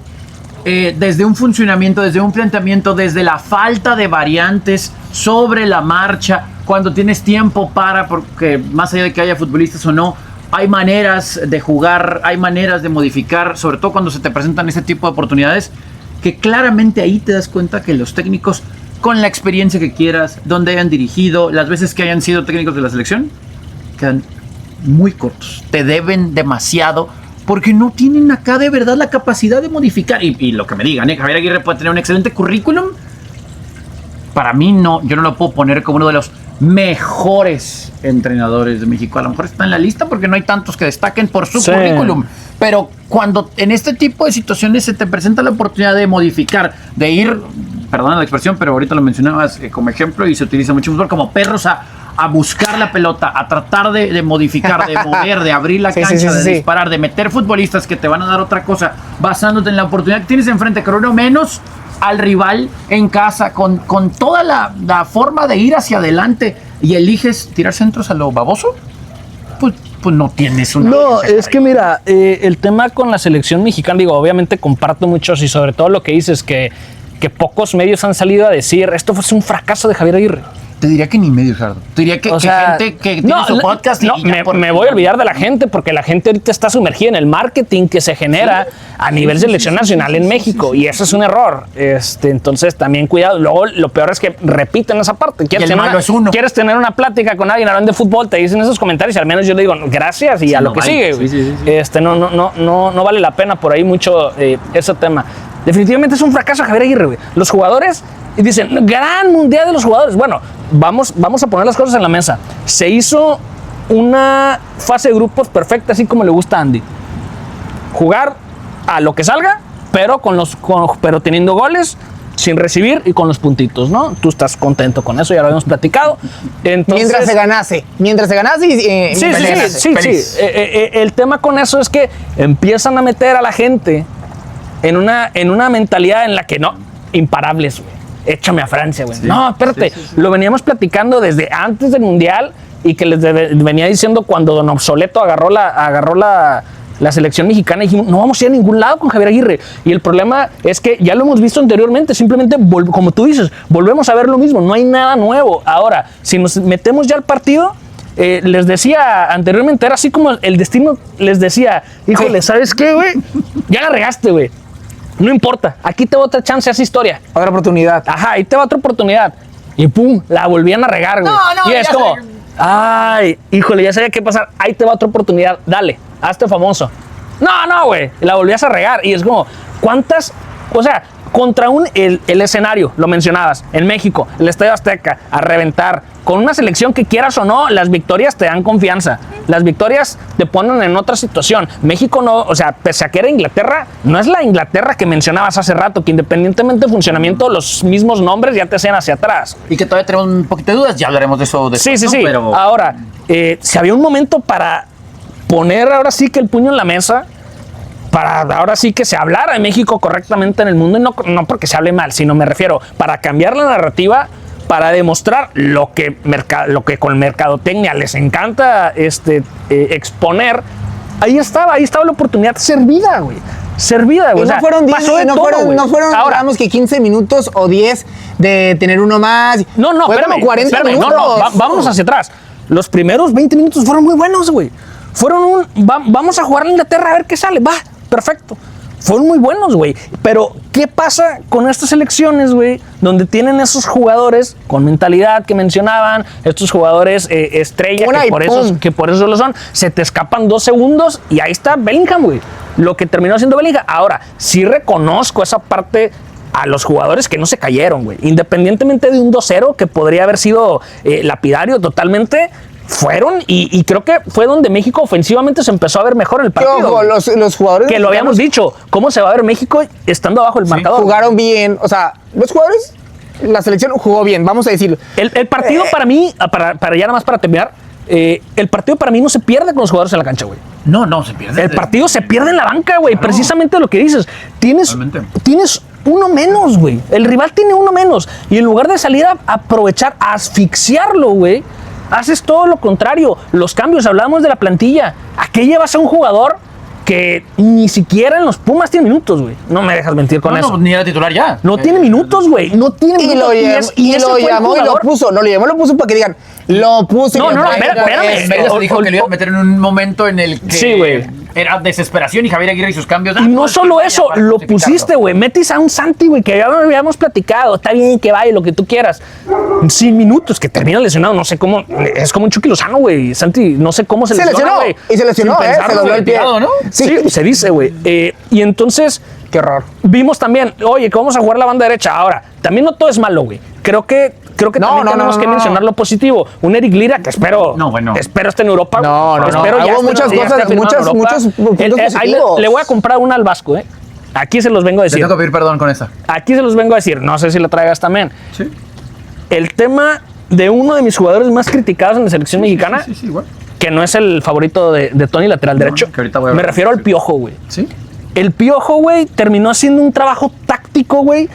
desde un funcionamiento, desde un planteamiento, desde la falta de variantes sobre la marcha, cuando tienes tiempo porque más allá de que haya futbolistas o no, hay maneras de jugar, hay maneras de modificar, sobre todo cuando se te presentan este tipo de oportunidades, que claramente ahí te das cuenta que los técnicos, con la experiencia que quieras, donde hayan dirigido, las veces que hayan sido técnicos de la selección, quedan muy cortos. Te deben demasiado porque no tienen acá de verdad la capacidad de modificar. Y lo que me digan, Javier Aguirre puede tener un excelente currículum. Para mí no, yo no lo puedo poner como uno de los mejores entrenadores de México. A lo mejor está en la lista porque no hay tantos que destaquen por su currículum. Pero cuando en este tipo de situaciones se te presenta la oportunidad de modificar, de ir, perdona la expresión, pero ahorita lo mencionabas como ejemplo y se utiliza mucho en fútbol, como perros a buscar la pelota, a tratar de modificar, de mover, de abrir la cancha, de disparar, de meter futbolistas que te van a dar otra cosa, basándote en la oportunidad que tienes enfrente, con uno menos al rival en casa, con toda la forma de ir hacia adelante, y eliges tirar centros a lo baboso, pues no tienes una... No, es que mira, el tema con la selección mexicana, digo, obviamente comparto muchos y sobre todo lo que dices, que pocos medios han salido a decir, esto fue un fracaso de Javier Aguirre. Te diría que ni medio, Gerardo. Te diría que gente que tiene su podcast... me voy a olvidar de la gente, porque la gente ahorita está sumergida en el marketing que se genera a nivel selección nacional en México, y eso es un error. Entonces, también cuidado. Luego, lo peor es que repiten esa parte. Quieres tener una plática con alguien hablando de fútbol, te dicen esos comentarios, y al menos yo le digo gracias y a lo que sigue. No vale la pena por ahí mucho ese tema. Definitivamente es un fracaso Javier Aguirre, güey. Los jugadores... Y dicen, gran mundial de los jugadores. Bueno, vamos a poner las cosas en la mesa. Se hizo una fase de grupos perfecta, así como le gusta a Andy. Jugar a lo que salga, pero pero teniendo goles, sin recibir y con los puntitos, ¿no? Tú estás contento con eso, ya lo habíamos platicado. Entonces, mientras se ganase y sí. El tema con eso es que empiezan a meter a la gente en una mentalidad en la que no, imparables, güey. Échame a Francia, güey. No, espérate. Lo veníamos platicando desde antes del Mundial y que les venía diciendo cuando Don Obsoleto agarró la selección mexicana y dijimos, no vamos a ir a ningún lado con Javier Aguirre. Y el problema es que ya lo hemos visto anteriormente, simplemente, como tú dices, volvemos a ver lo mismo, no hay nada nuevo. Ahora, si nos metemos ya al partido, les decía anteriormente, era así como el destino les decía, híjole, ¿sabes qué, güey? Ya la regaste, güey. No importa, aquí te va otra chance, esa historia. Otra oportunidad. Ajá, ahí te va otra oportunidad. Y pum, la volvían a regar, güey. Y es como, ay, híjole, ya sabía qué pasar. Ahí te va otra oportunidad, dale, hazte famoso. No, güey, la volvías a regar. Y es como, ¿cuántas? O sea, contra el escenario, lo mencionabas, en México, el Estadio Azteca, a reventar, con una selección que quieras o no, las victorias te dan confianza, las victorias te ponen en otra situación. México no, o sea, pese a que era Inglaterra, no es la Inglaterra que mencionabas hace rato, que independientemente de funcionamiento, los mismos nombres ya te hacen hacia atrás. Y que todavía tenemos un poquito de dudas, ya hablaremos de eso después. Sí. ¿no? Pero... Ahora, si había un momento para poner ahora sí que el puño en la mesa, para ahora sí que se hablara de México correctamente en el mundo, y no porque se hable mal, sino me refiero para cambiar la narrativa, para demostrar lo que con mercadotecnia les encanta exponer. Ahí estaba la oportunidad servida, güey. Y no fueron 10, no fueron ahora, digamos que 15 minutos o 10 de tener uno más. No, fue espérame, como 40 minutos. Vámonos hacia atrás. Los primeros 20 minutos fueron muy buenos, güey. Vamos a jugar a Inglaterra a ver qué sale. Va, perfecto. Fueron muy buenos, güey. Pero, ¿qué pasa con estas elecciones, güey? Donde tienen esos jugadores con mentalidad que mencionaban, estos jugadores estrella, que por eso lo son. Se te escapan 2 segundos y ahí está Bellingham, güey. Lo que terminó siendo Bellingham. Ahora, sí reconozco esa parte a los jugadores que no se cayeron, güey. Independientemente de un 2-0 que podría haber sido lapidario totalmente, fueron y creo que fue donde México ofensivamente se empezó a ver mejor en el partido. Ojo, los jugadores que lo habíamos dicho, ¿cómo se va a ver México estando abajo del marcador? Jugaron bien, o sea, los jugadores, la selección jugó bien, vamos a decirlo. El partido para mí, para ya nada más para terminar, el partido para mí no se pierde con los jugadores en la cancha, güey. No se pierde. El partido se pierde en la banca, güey, claro. Precisamente lo que dices. Tienes uno menos, güey. El rival tiene uno menos. Y en lugar de salir a aprovechar, a asfixiarlo, güey, haces todo lo contrario. Los cambios, hablamos de la plantilla. ¿A qué llevas a un jugador que ni siquiera en los Pumas tiene minutos, güey? No me dejas mentir con eso. No, ni era titular ya. No tiene minutos, güey. No tiene minutos. Y lo llamó y lo puso. No, lo llamó y lo puso para que digan, lo puse. No, espérame. Mérida se dijo que lo iba a meter en un momento en el que sí, güey, era desesperación y Javier Aguirre y sus cambios. Y no solo eso, lo pusiste, güey. Metes a un Santi, güey, que ya lo habíamos platicado. Está bien que vaya, lo que tú quieras. Sin minutos, que termina lesionado. No sé cómo. Es como un Chucky Lozano, güey. Santi, no sé cómo se lesionó, güey. Y se lesionó, se dobló el pie, ¿no? Sí, se dice, güey. Y entonces, qué horror. Vimos también, oye, que vamos a jugar la banda derecha. Ahora, también no todo es malo, güey. Creo que también tenemos que mencionar lo positivo. Un Eric Lira que espero esté en Europa. Hubo muchas cosas, muchos puntos positivos. Le voy a comprar una al Vasco, ¿eh? Aquí se los vengo a decir. Te tengo que pedir perdón con esa. Aquí se los vengo a decir. No sé si la traigas también. Sí. El tema de uno de mis jugadores más criticados en la selección mexicana, sí, igual. Que no es el favorito de Tony, lateral derecho. Me refiero al Piojo, güey. Sí. El Piojo, güey, terminó haciendo un trabajo táctico, güey,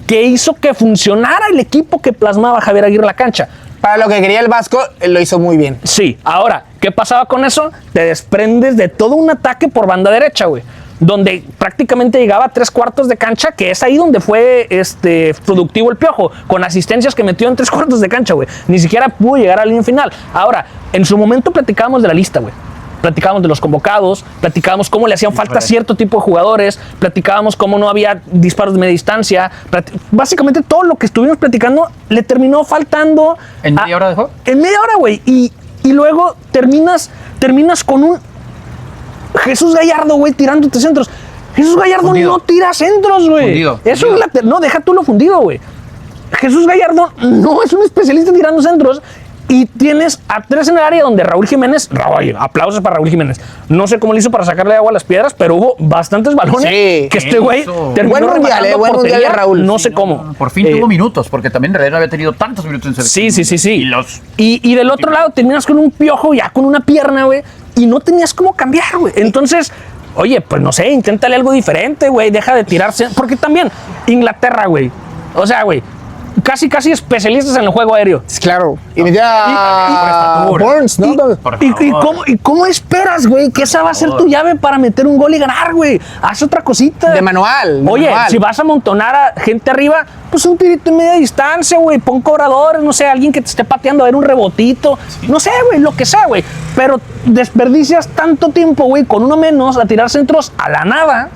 que hizo que funcionara el equipo que plasmaba Javier Aguirre en la cancha. Para lo que quería el Vasco, lo hizo muy bien. Sí. Ahora, ¿qué pasaba con eso? Te desprendes de todo un ataque por banda derecha, güey, donde prácticamente llegaba a 3/4 de cancha, que es ahí donde fue productivo el Piojo, con asistencias que metió en 3/4 de cancha, güey. Ni siquiera pudo llegar a la línea final. Ahora, en su momento platicábamos de la lista, güey. Platicábamos de los convocados, platicábamos cómo le hacían falta cierto tipo de jugadores, platicábamos cómo no había disparos de media distancia. Básicamente todo lo que estuvimos platicando le terminó faltando. ¿En media hora de juego? En media hora, güey. Y luego terminas con un Jesús Gallardo, güey, tirándote centros. Jesús Gallardo fundido. No tira centros, güey. Eso es no, deja tú lo fundido, güey. Jesús Gallardo no es un especialista tirando centros. Y tienes a 3 en el área donde Raúl Jiménez, aplausos para Raúl Jiménez. No sé cómo le hizo para sacarle agua a las piedras, pero hubo bastantes balones que este güey terminó buen mundial de Raúl. No sé cómo. Por fin tuvo minutos, porque también en realidad no había tenido tantos minutos en selección. Sí. Y del otro lado terminas con un Piojo ya con una pierna, güey, y no tenías cómo cambiar, güey. Entonces, oye, pues no sé, inténtale algo diferente, güey. Deja de tirarse. Porque también Inglaterra, güey. O sea, güey, casi especialistas en el juego aéreo. Claro. Y Burns, ¿no? ¿Y cómo esperas, güey, que esa va a ser tu llave para meter un gol y ganar, güey? Haz otra cosita. De manual. Oye, si vas a amontonar a gente arriba, pues un tirito en media distancia, güey. Pon cobradores, no sé, alguien que te esté pateando a ver un rebotito. Sí. No sé, güey, lo que sea, güey. Pero desperdicias tanto tiempo, güey, con uno menos a tirar centros a la nada.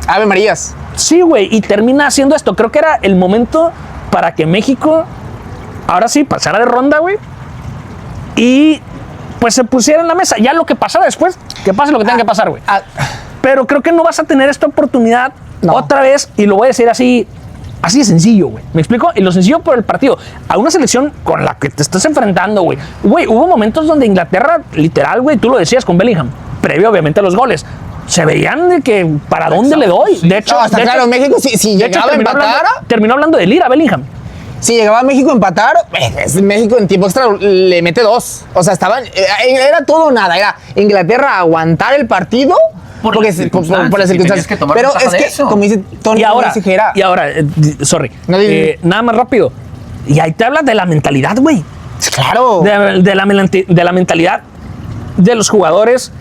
Ave Marías. Sí, güey, y termina haciendo esto. Creo que era el momento para que México, ahora sí, pasara de ronda, güey, y pues se pusiera en la mesa. Ya lo que pasara después, que pase lo que tenga que pasar, güey. Pero creo que no vas a tener esta oportunidad otra vez, y lo voy a decir así de sencillo, güey. ¿Me explico? Y lo sencillo por el partido. A una selección con la que te estás enfrentando, güey. Güey, hubo momentos donde Inglaterra, literal, güey, tú lo decías con Bellingham, previo obviamente a los goles, se veían de que para dónde le doy. Sí. De hecho, claro, México si llegaba a empatar. Terminó hablando de Lira, Bellingham. Si llegaba a México a empatar, México en tiempo extra le mete 2. O sea, era todo o nada. Era Inglaterra aguantar el partido por las circunstancias. Pero es que, como dice Tony, sorry. Nada más rápido. Y ahí te hablas de la mentalidad, güey. Claro. De la mentalidad de los jugadores.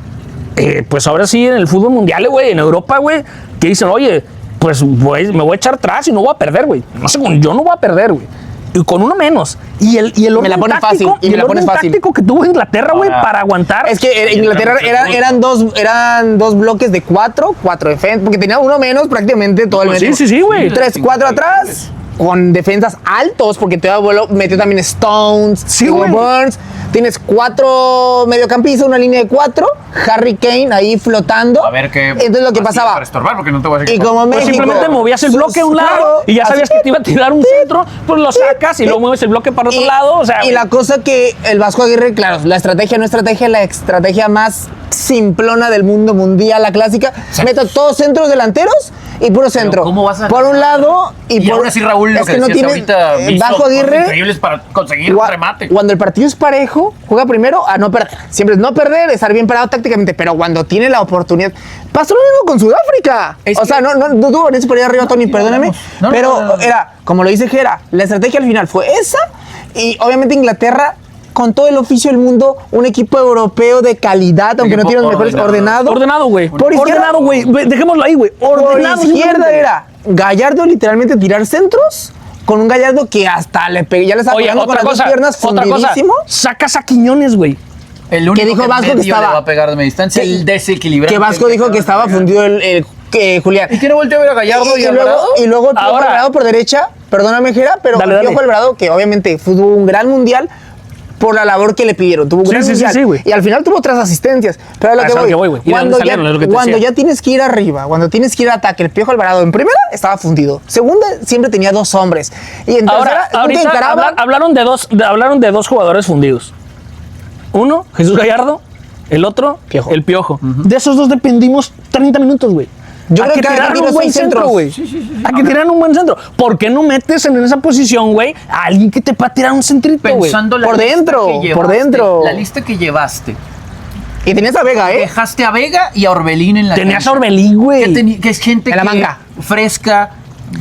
Pues ahora sí, en el fútbol mundial, güey, en Europa, güey, que dicen, oye, pues me voy a echar atrás y no voy a perder, güey. No sé, yo no voy a perder, güey. Y con uno menos. Y el me la pones fácil. Y me la pones fácil. táctico que tuvo Inglaterra, güey, para aguantar. Es que Inglaterra eran dos bloques de 4 defensas, porque tenía uno menos prácticamente todo el medio. Sí, güey. 3-4 atrás. Con defensas altos, porque te metió también Stones, Burns. Tienes 4 mediocampistas, una línea de 4, Harry Kane ahí flotando. A ver qué. Entonces lo que pasaba. Para estorbar, porque no te voy a decir. Y como México, simplemente movías el bloque a un lado y ya sabías que te iba a tirar un centro, pues lo sacas y luego mueves el bloque para otro lado. O sea, y la cosa que el Vasco Aguirre, claro, la estrategia más simplona del mundo mundial, la clásica, meto todos centros delanteros y puro centro. ¿Cómo vas a por un lado y ahora sí, Raúl, lo que no tiene ahorita, Vasco Aguirre increíbles para conseguir un remate. Cuando el partido es parejo, juega primero a no perder. Siempre es no perder, estar bien parado tácticamente, pero cuando tiene la oportunidad. Pasó lo mismo con Sudáfrica. O sea, no tuvo en ese por ahí arriba, Tony, perdóname. Pero era, como lo dice Gera, la estrategia al final fue esa. Y obviamente Inglaterra con todo el oficio del mundo, un equipo europeo de calidad, aunque no tiene los mejores ordenado. Ordenado, güey. Por izquierda, Ordenado, güey. Dejémoslo ahí, güey. Ordenado. por izquierda simplemente. era Gallardo literalmente tirar centros con un Gallardo que hasta ya le estaba Oye, pegando con otra las cosa. dos piernas Otra cosa. fundidísimo. Sacas a Quiñones, güey. El único dijo Vasco que medio estaba- le va a pegar de media distancia, que- el desequilibrante. Que Vasco dijo que estaba fundido el Julián. ¿Y quién no volteó a ver a Gallardo y, luego, Alvarado? y luego el Piojo Ahora- Alvarado por derecha, perdóname, Jera, pero Dale, el dale. Piojo Alvarado, que obviamente tuvo un gran mundial por la labor que le pidieron. Tuvo un Sí, gran sí, mundial. sí, güey. Y al final tuvo otras asistencias. Pero a lo Ah, que es a lo voy, que voy, güey. ¿Y de cuando, dónde salieron? Es lo que te cuando decía. ya tienes que ir arriba, cuando tienes que ir a ataque, el Piojo Alvarado en primera estaba fundido. Segunda, siempre tenía dos hombres. Y en Ahora, tercera, nunca ahorita encaraba. hablaron de dos jugadores fundidos. Uno, Jesús Gallardo. El otro, Piojo. el Piojo. De esos dos dependimos 30 minutos, güey. Yo Hay creo que que tirar tiros un buen son centro, centros. güey. Hay que tirar un buen centro. ¿Por qué no metes en esa posición, güey, a alguien que te pueda tirar un centrito, güey? Pensando la Por lista dentro, que por llevaste, dentro. La lista que llevaste. Y tenías a Vega, ¿eh? Dejaste a Vega y a Orbelín en la Tenías cancha. a Orbelín, güey. Que es gente En la que manga. fresca,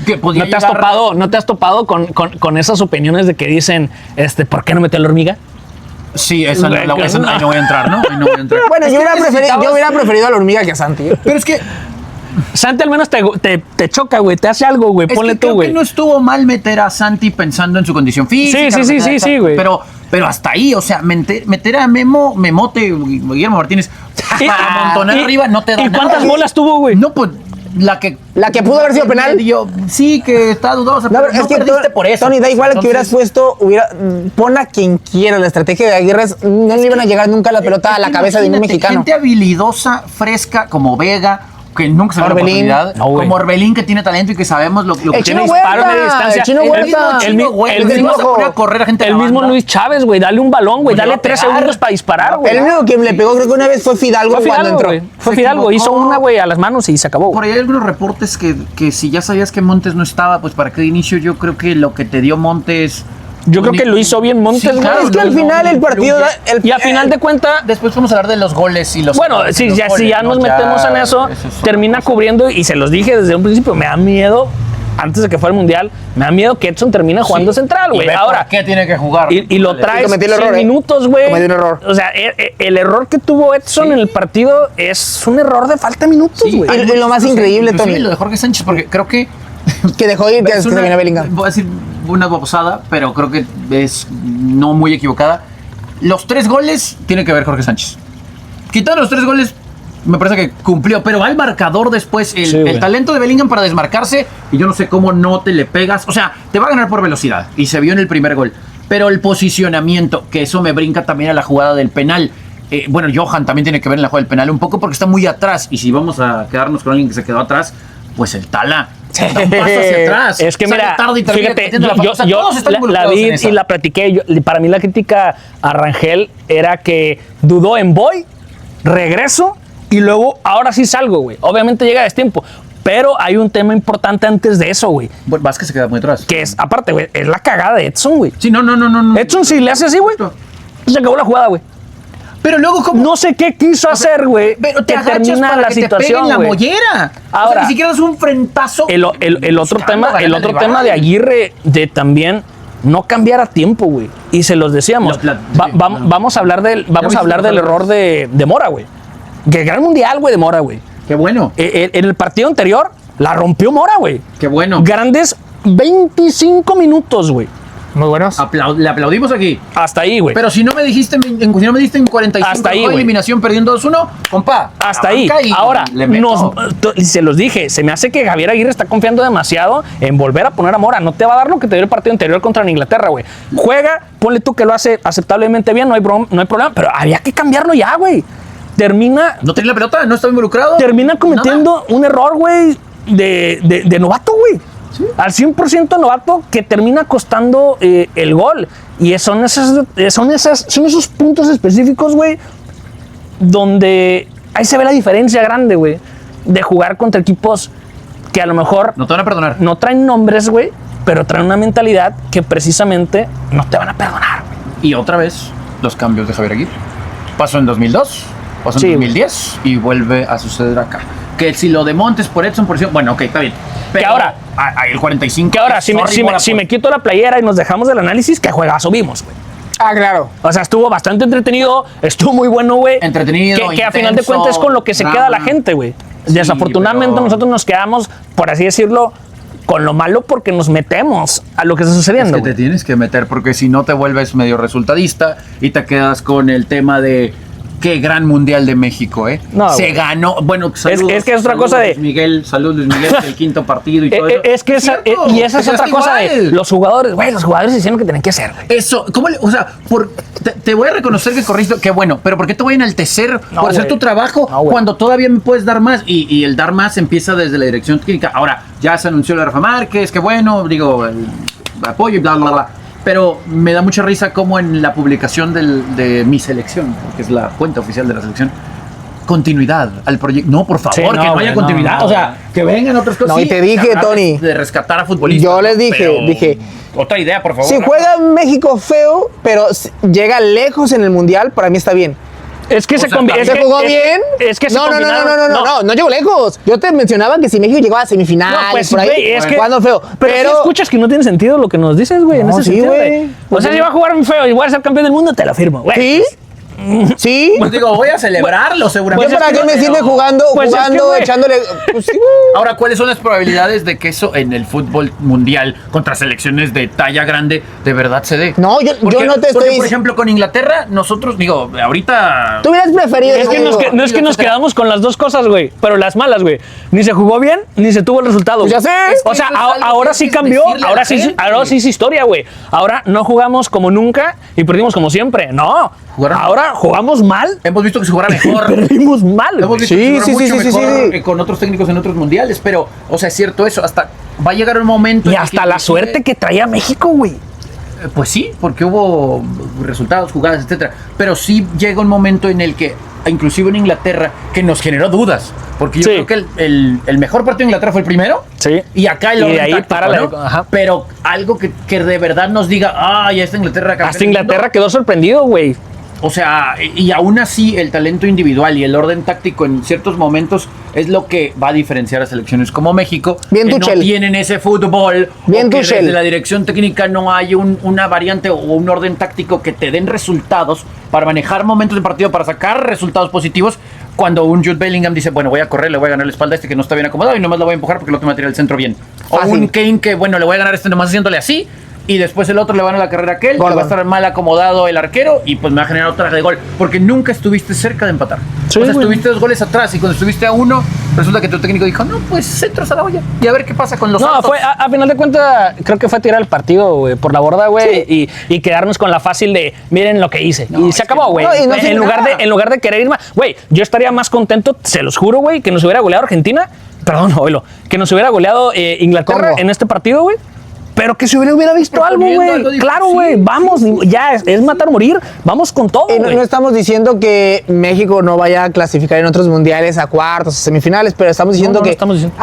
que podía ¿No te has llegar- topado con esas opiniones de que dicen, ¿por qué no metió a la hormiga? Sí, esa no, esa no- ahí no voy a entrar, ¿no? Ahí no voy a entrar. Bueno, Es yo que hubiera necesitabas- preferido a la hormiga que a Santi. Pero es que, Santi al menos te choca, güey, te hace algo, güey, es ponle que tú, creo güey. que no estuvo mal meter a Santi pensando en su condición física. Sí, güey. Pero hasta ahí, o sea, meter a Memote, Guillermo Martínez, a amontonar arriba no te da ¿Y nada. cuántas bolas tuvo, güey? No, pues la que pudo haber sido penal. Sí, que está dudosa, No, pero es no que perdiste por eso. Tony, da igual que hubieras Entonces, puesto, pon a quien quiera. La estrategia de Aguirre no le iban a llegar nunca la pelota a la cabeza de ningún imagínate, mexicano. Gente habilidosa, fresca, como Vega, que nunca se ve la Orbelín. oportunidad. No, güey. como Orbelín, que tiene talento y que sabemos lo que El tiene. Chino disparo Huerta, de distancia. el Chino El Huerta. mismo Chino, güey, el el mismo mismo- a correr a gente a El la mismo banda. Luis Chávez, güey, dale un balón, güey, Pues dale le va a 3 pegar. segundos para disparar, güey. El único que le pegó, creo que una vez fue Fidalgo, Fue cuando Fidalgo, entró. güey. Fue Se Fidalgo, hizo equivocó. una, güey, a las manos y se acabó, Por güey. ahí hay algunos reportes que si ya sabías que Montes no estaba, pues para qué de inicio yo creo que lo que te dio Montes... Yo creo que lo hizo bien Montes, Sí, güey. claro, Es que al final el partido... Y a final de cuentas, Después vamos a hablar de los goles y los... bueno, los si ya goles, ¿no? nos metemos en eso, es termina otra cosa. cubriendo, y se los dije desde un principio, me da miedo, antes de que fuera el Mundial, me da miedo que Edson termine jugando Sí. central, Y güey. ve Ahora, ¿por qué tiene que jugar? y lo traes Cometió el 100 error, minutos, güey. Cometió un error. O sea, el error que tuvo Edson Sí. en el partido es un error de falta de minutos, Sí, güey. Y lo más increíble, inclusive Tony. lo de Jorge Sánchez, porque creo que... Que dejó ir, que es se una- terminó Bellingham. Voy a decir una babosada, pero creo que es no muy equivocada. Los 3 goles tiene que ver Jorge Sánchez. Quitando los 3 goles, me parece que cumplió, pero va el marcador después, Sí, güey. el talento de Bellingham para desmarcarse, y yo no sé cómo no te le pegas. O sea, te va a ganar por velocidad, y se vio en el primer gol. Pero el posicionamiento, que eso me brinca también a la jugada del penal. Bueno, Johan también tiene que ver en la jugada del penal un poco porque está muy atrás, y si vamos a quedarnos con alguien que se quedó atrás, pues el Tala da un paso hacia atrás. Es que Sale mira, tarde y termina fíjate, cometiendo la falta. O sea, todos están la involucrados vi en esa. y la platiqué. Para mí la crítica a Rangel era que dudó en voy, regreso y luego ahora sí salgo, güey. Obviamente llega a destiempo, pero hay un tema importante antes de eso, güey. Bueno, Vázquez se queda muy atrás. Que es, aparte, güey, es la cagada de Edson, güey. Sí, no. Edson si le hace así, güey, se acabó la jugada, güey. Pero luego, ¿cómo? No sé qué quiso hacer, güey, Pero te que agachas termina para la que te peguen situación, la güey. mollera. O Ahora, sea, ni siquiera es un frentazo. El otro buscando tema, ganar el al otro rival. tema de Aguirre de también no cambiar a tiempo, güey. Y se los decíamos. Vamos a hablar del error de Mora, güey. Que gran mundial, güey, de Mora, güey. Qué bueno. En el partido anterior la rompió Mora, güey. Qué bueno. Grandes 25 minutos, güey. Muy buenos. Le aplaudimos aquí. Hasta ahí, güey. Pero si no me dijiste si no me diste en 45 Hasta ahí, fue güey. eliminación perdiendo 2-1, compa. Hasta la ahí. banca y Ahora, le meto. se los dije, se me hace que Javier Aguirre está confiando demasiado en volver a poner a Mora. No te va a dar lo que te dio el partido anterior contra Inglaterra, güey. Juega, ponle tú que lo hace aceptablemente bien, no hay problema, pero había que cambiarlo ya, güey. No tenía la pelota, no estaba involucrado. Termina cometiendo un error, güey, de novato, güey. ¿Sí? Al 100% novato que termina costando el gol. Y son esos puntos específicos, güey, donde ahí se ve la diferencia grande, güey, de jugar contra equipos que a lo mejor No te van a perdonar. no traen nombres, güey, pero traen una mentalidad que precisamente no te van a perdonar, güey. Y otra vez, los cambios de Javier Aguirre. Pasó en 2002, pasó en Sí, 2010 y vuelve a suceder acá. Que si lo de Montes por Edson, por Edson, bueno, ok, está bien. Pero Que ahora- el 45. Que ahora, si sorry, Mora, me quito la playera y nos dejamos del análisis, que juegazo vimos, güey. Ah, claro. O sea, estuvo bastante entretenido, estuvo muy bueno, güey. Entretenido, Que a final de intenso, cuentas es con lo que se drama. queda la gente, güey. Sí, Desafortunadamente pero- nosotros nos quedamos, por así decirlo, con lo malo porque nos metemos a lo que está sucediendo, Es que te güey. tienes que meter porque si no te vuelves medio resultadista y te quedas con el tema de qué gran mundial de México, ¿eh? No, se güey. ganó. Bueno, saludos, es que es otra saludos, cosa de- Luis Miguel, saludos Luis Miguel, el quinto partido y todo eso. Es que esa, cierto, y esa es te otra quedaste cosa de igual. los jugadores, güey, los jugadores hicieron lo que tenían que hacer, güey. Eso, ¿cómo le, o sea, te voy a reconocer que corriste, que bueno, pero ¿por qué te voy a enaltecer No, por hacer güey. tu trabajo No, güey. cuando todavía me puedes dar más? Y el dar más empieza desde la dirección técnica. Ahora, ya se anunció la Rafa Márquez, que bueno, digo, el apoyo y bla, bla, bla. Pero me da mucha risa como en la publicación de mi selección, que es la cuenta oficial de la selección, continuidad al proyecto. No, por favor, Sí, no, que no güey, haya no, continuidad. no, o sea, que vengan otras cosas. No, y te dije, hablar Tony. de rescatar a futbolistas. Yo les ¿no? dije, Pero dije, otra idea, por favor. Si Rafa. juega México feo, pero llega lejos en el Mundial, para mí está bien. Es que O se sea, combina. ¿Se jugó bien? Es que se no, combinaron. no llegó lejos. Yo te mencionaba que si México llegaba a semifinales, No, pues, por ahí, güey, es que- jugando feo. Pero si escuchas que no tiene sentido lo que nos dices, güey, en No, ese sí, sentido. güey. O sea, si va a jugar feo y voy a ser campeón del mundo, te lo firmo, güey. ¿Sí? ¿Sí? Pues digo, voy a celebrarlo seguramente. ¿Yo para qué me pero- sirve jugando, Pues es que, güey. echándole? Pues sí, güey. Ahora, ¿cuáles son las probabilidades de que eso en el fútbol mundial contra selecciones de talla grande de verdad se dé? No, yo no te porque, estoy por ejemplo, con Inglaterra, nosotros, digo, ahorita... Tú hubieras preferido. Es que, digo, no es que nos quedamos con las dos cosas, güey. Pero las malas, güey. Ni se jugó bien, ni se tuvo el resultado. Pues ya güey. sé. Es que O sea, eso es algo ahora que sí hay que cambió. decirle a la gente. Ahora sí es historia, güey. Ahora no jugamos como nunca y perdimos como siempre. No. Jugaron- Ahora jugamos mal, Hemos visto que se jugara mejor. perdimos mal, Hemos güey. visto que Sí, se sí, jugara sí, mucho sí, mejor sí. con otros técnicos en otros mundiales, pero, o sea, es cierto eso. Hasta va a llegar un momento... Y en el hasta que la inclusive- suerte que traía México, güey. Pues sí, porque hubo resultados, jugadas, etcétera. Pero sí llega un momento en el que, inclusive en Inglaterra, que nos generó dudas. Porque yo Sí. creo que el mejor partido de Inglaterra fue el primero. Sí. Y acá el Y de orden ahí táctico, párale, ¿no? ajá. Pero algo que de verdad nos diga, ya está Inglaterra campeón Hasta del Inglaterra mundo. quedó sorprendido, güey. O sea, y aún así el talento individual y el orden táctico en ciertos momentos es lo que va a diferenciar a selecciones como México, Bien, que Tuchel. no tienen ese fútbol, Bien, o que Tuchel. desde la dirección técnica no hay una variante o un orden táctico que te den resultados para manejar momentos de partido, para sacar resultados positivos. Cuando un Jude Bellingham dice, bueno, voy a correr, le voy a ganar la espalda a este que no está bien acomodado y nomás lo voy a empujar porque el otro me va a tirar el centro bien. O Fácil. un Kane que, bueno, le voy a ganar a este nomás haciéndole así. Y después el otro le va a ganar la carrera a aquel, que Gordon. va a estar mal acomodado el arquero y pues me va a generar otra de gol. Porque nunca estuviste cerca de empatar. Sí, o sea, güey. estuviste 2 goles atrás y cuando estuviste a 1, resulta que tu técnico dijo, no, pues centros a la olla y a ver qué pasa con los No, altos. fue a final de cuentas, creo que fue tirar el partido, güey, por la borda, güey, y quedarnos con la fácil de, miren lo que hice. No, y es se que acabó, güey. no, y no en, sirve lugar nada. en lugar de querer ir más, güey, yo estaría más contento, se los juro, güey, que nos hubiera goleado Argentina, perdón, oílo, que nos hubiera goleado Inglaterra Congo. en este partido, güey. Pero que se hubiera visto algo, Proponiendo güey. algo diferente. Claro, güey, Sí, vamos, ya es matar o morir, vamos con todo, No, güey. no estamos diciendo que México no vaya a clasificar en otros mundiales a cuartos, a semifinales, pero estamos diciendo no que estamos diciendo.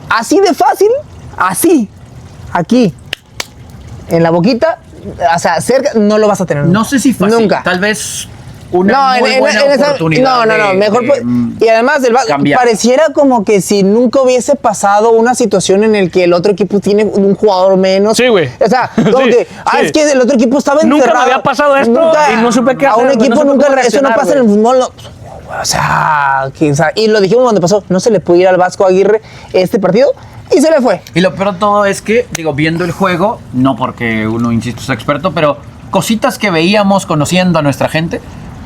así de fácil, así, aquí, en la boquita, o sea, cerca, no lo vas a tener. No sé si fácil. Nunca. Tal vez una muy buena esa- oportunidad. no, mejor. de, Y además, cambiar. pareciera como que si nunca hubiese pasado una situación en la que el otro equipo tiene un jugador menos. Sí, güey. O sea, como Sí, que, sí. es que el otro equipo estaba Nunca me encerrado. había pasado esto y no supe qué A un hacer, güey, equipo no supe nunca, cómo eso no reaccionar, pasa en el güey. fútbol. O sea, y lo dijimos cuando pasó, no se le puede ir al Vasco Aguirre este partido y se le fue. Y lo peor de todo es que, digo, viendo el juego, no porque uno, insisto, es experto, pero cositas que veíamos conociendo a nuestra gente,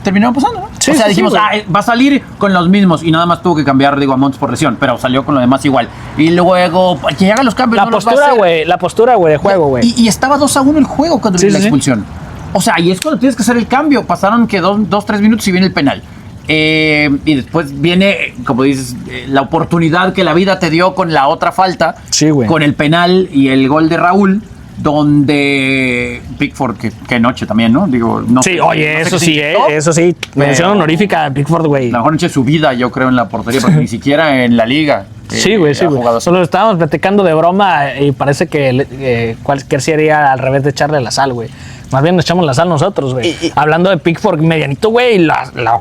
terminaron pasando, ¿no? Sí, o sea, sí, dijimos, sí, güey. va a salir con los mismos y nada más tuvo que cambiar, digo, a Montes por lesión, pero salió con lo demás igual. Y luego, que llegan los cambios, La no los va a postura, hacer. güey, la postura, güey, de juego, güey. Y estaba 2-1 el juego cuando Sí, viene la sí, sí. expulsión. O sea, y es cuando tienes que hacer el cambio. Pasaron que 2-3 minutos y viene el penal. Y después viene, como dices, la oportunidad que la vida te dio con la otra falta, Sí, güey. con el penal y el gol de Raúl, donde Pickford, que noche también, ¿no? Digo, no Sí, sé- oye, no sé eso qué sí, significó, eso sí. Mención pero- honorífica a Pickford, güey. La mejor noche de su vida, yo creo, en la portería, porque ni siquiera en la liga. Sí, güey, sí, ha güey. jugado así. Solo estábamos platicando de broma y parece que cualquier sería al revés de echarle la sal, güey. Más bien nos echamos la sal nosotros, güey. Y- Hablando de Pickford medianito, güey, lo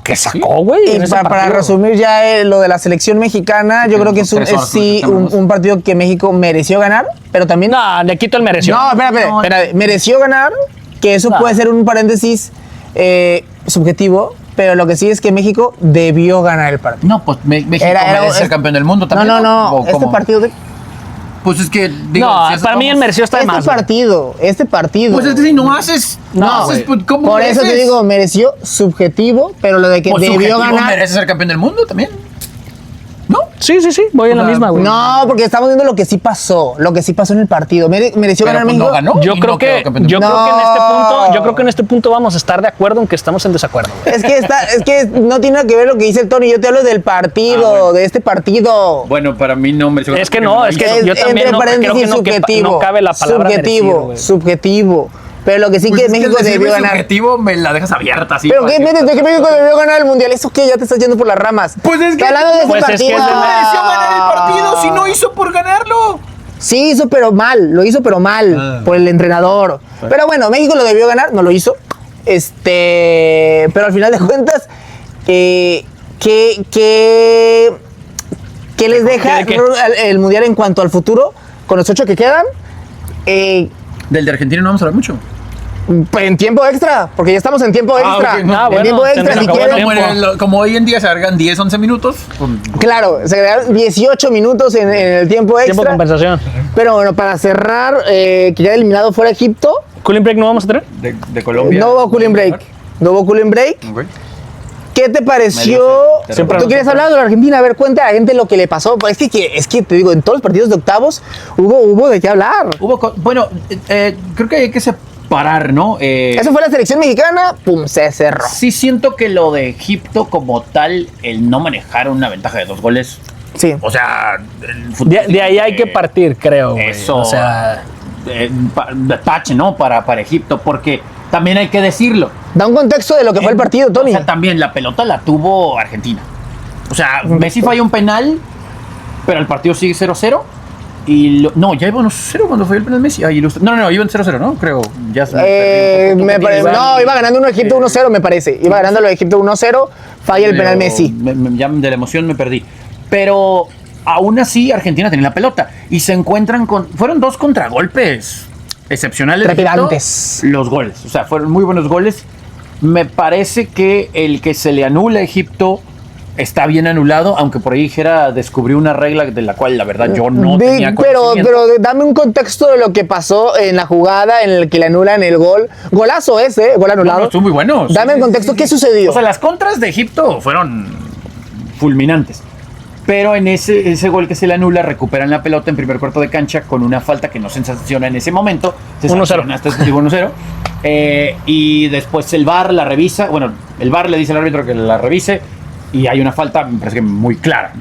que sacó, güey. Y en ese para partido. resumir ya lo de la selección mexicana, yo Que creo que en es, un, 3 es horas sí nos echamos. un partido que México mereció ganar, pero también... No, le quito el mereció. No, espérate, No, mereció ganar, que eso puede ser un paréntesis subjetivo, pero lo que sí es que México debió ganar el partido. No, pues México merece ser campeón del mundo también. No. Este partido pues es que digo, No, si eso para mí el vamos- mereció estar más. este partido. Pues es que si no haces, güey. pues, ¿cómo Por eso te mereces? digo, mereció subjetivo, pero lo de que Pues debió subjetivo ganar. merece ser campeón del mundo también. ¿No? Sí, voy en la sea, misma, güey. No, porque estamos viendo lo que sí pasó en el partido. Mereció Pero ganar pues México. no ganó. Yo y creo no quedó que campeón del yo mundo. creo que en este punto vamos a estar de acuerdo en que estamos en desacuerdo, güey. Es que no tiene nada que ver lo que dice el Tony. Yo te hablo del partido, bueno. de este partido. Bueno, para mí no mereció. Es que no, es que Es yo también entre no, creo paréntesis que no, subjetivo. no cabe la palabra subjetivo, merecido, subjetivo. Pero lo que sí Pues que es México el decirme debió ganar. subjetivo me la dejas abierta así. Pero para qué, que- vete, que México debió ganar el mundial. ¿Eso qué? Ya te estás yendo por las ramas. Pues es que- Estoy hablando de ese Pues es que partido. es de No mereció ganar el partido si no hizo por ganarlo. Sí, lo hizo pero mal Ah. por el entrenador. Pero bueno, México lo debió ganar, no lo hizo. Pero al final de cuentas, ¿qué les deja ¿Qué? el mundial en cuanto al futuro? Con los 8 que quedan, Del de Argentina no vamos a hablar mucho. pues en tiempo extra, porque ya estamos en tiempo extra. ok, no, En bueno, tiempo extra, se nos si acabó el quieren. tiempo. Como hoy en día se alargan 10, 11 minutos. Pues, Claro, se quedaron 18 minutos en el tiempo Tiempo de extra. compensación. Pero bueno, para cerrar, que ya eliminado fuera Egipto, ¿Cooling break no vamos a tener? de Colombia. no hubo cooling break. No hubo cooling break. Ok. ¿Qué te pareció? Siempre ¿Tú quieres hablar de la Argentina? A ver, cuenta a la gente lo que le pasó. Pues es que te digo, en todos los partidos de octavos hubo de qué hablar. Bueno, creo que hay que separar, ¿no? Eso fue la selección mexicana, pum, se cerró. Sí siento que lo de Egipto como tal, el no manejar una ventaja de 2 goles, Sí. o sea, el fútbol De ahí hay que partir, creo, güey. Eso, O sea, tache, ¿no? Para Egipto, porque también hay que decirlo. Da un contexto de lo que fue el partido, Tony. O sea, también la pelota la tuvo Argentina. O sea, Messi falló un penal, pero el partido sigue 0-0. No, ya iban 0 cuando fue el penal Messi. No, iban 0-0, ¿no? Creo. Ya se me perdí un poco. No, iba ganando Egipto 1-0, me parece. Iba ganando Egipto 1-0, falla el penal Messi. Ya de la emoción me perdí. Pero aún así, Argentina tenía la pelota. Y se encuentran con. Fueron 2 contragolpes excepcionales. de Egipto, Trepidantes. los goles. O sea, fueron muy buenos goles. Me parece que el que se le anula a Egipto está bien anulado, aunque por ahí dijera descubrió una regla de la cual la verdad yo no tenía conocimiento. pero dame un contexto de lo que pasó en la jugada en el que le anulan el gol. Golazo ese, gol anulado. No, estuvo muy bueno. Dame el contexto, ¿qué sucedió? O sea, las contras de Egipto fueron fulminantes. Pero en ese gol que se le anula, recuperan la pelota en primer cuarto de cancha con una falta que no se sanciona en ese momento. Se 1-0. sanciona hasta 1-0. Y después el VAR la revisa. Bueno, el VAR le dice al árbitro que la revise. Y hay una falta, me parece que muy clara.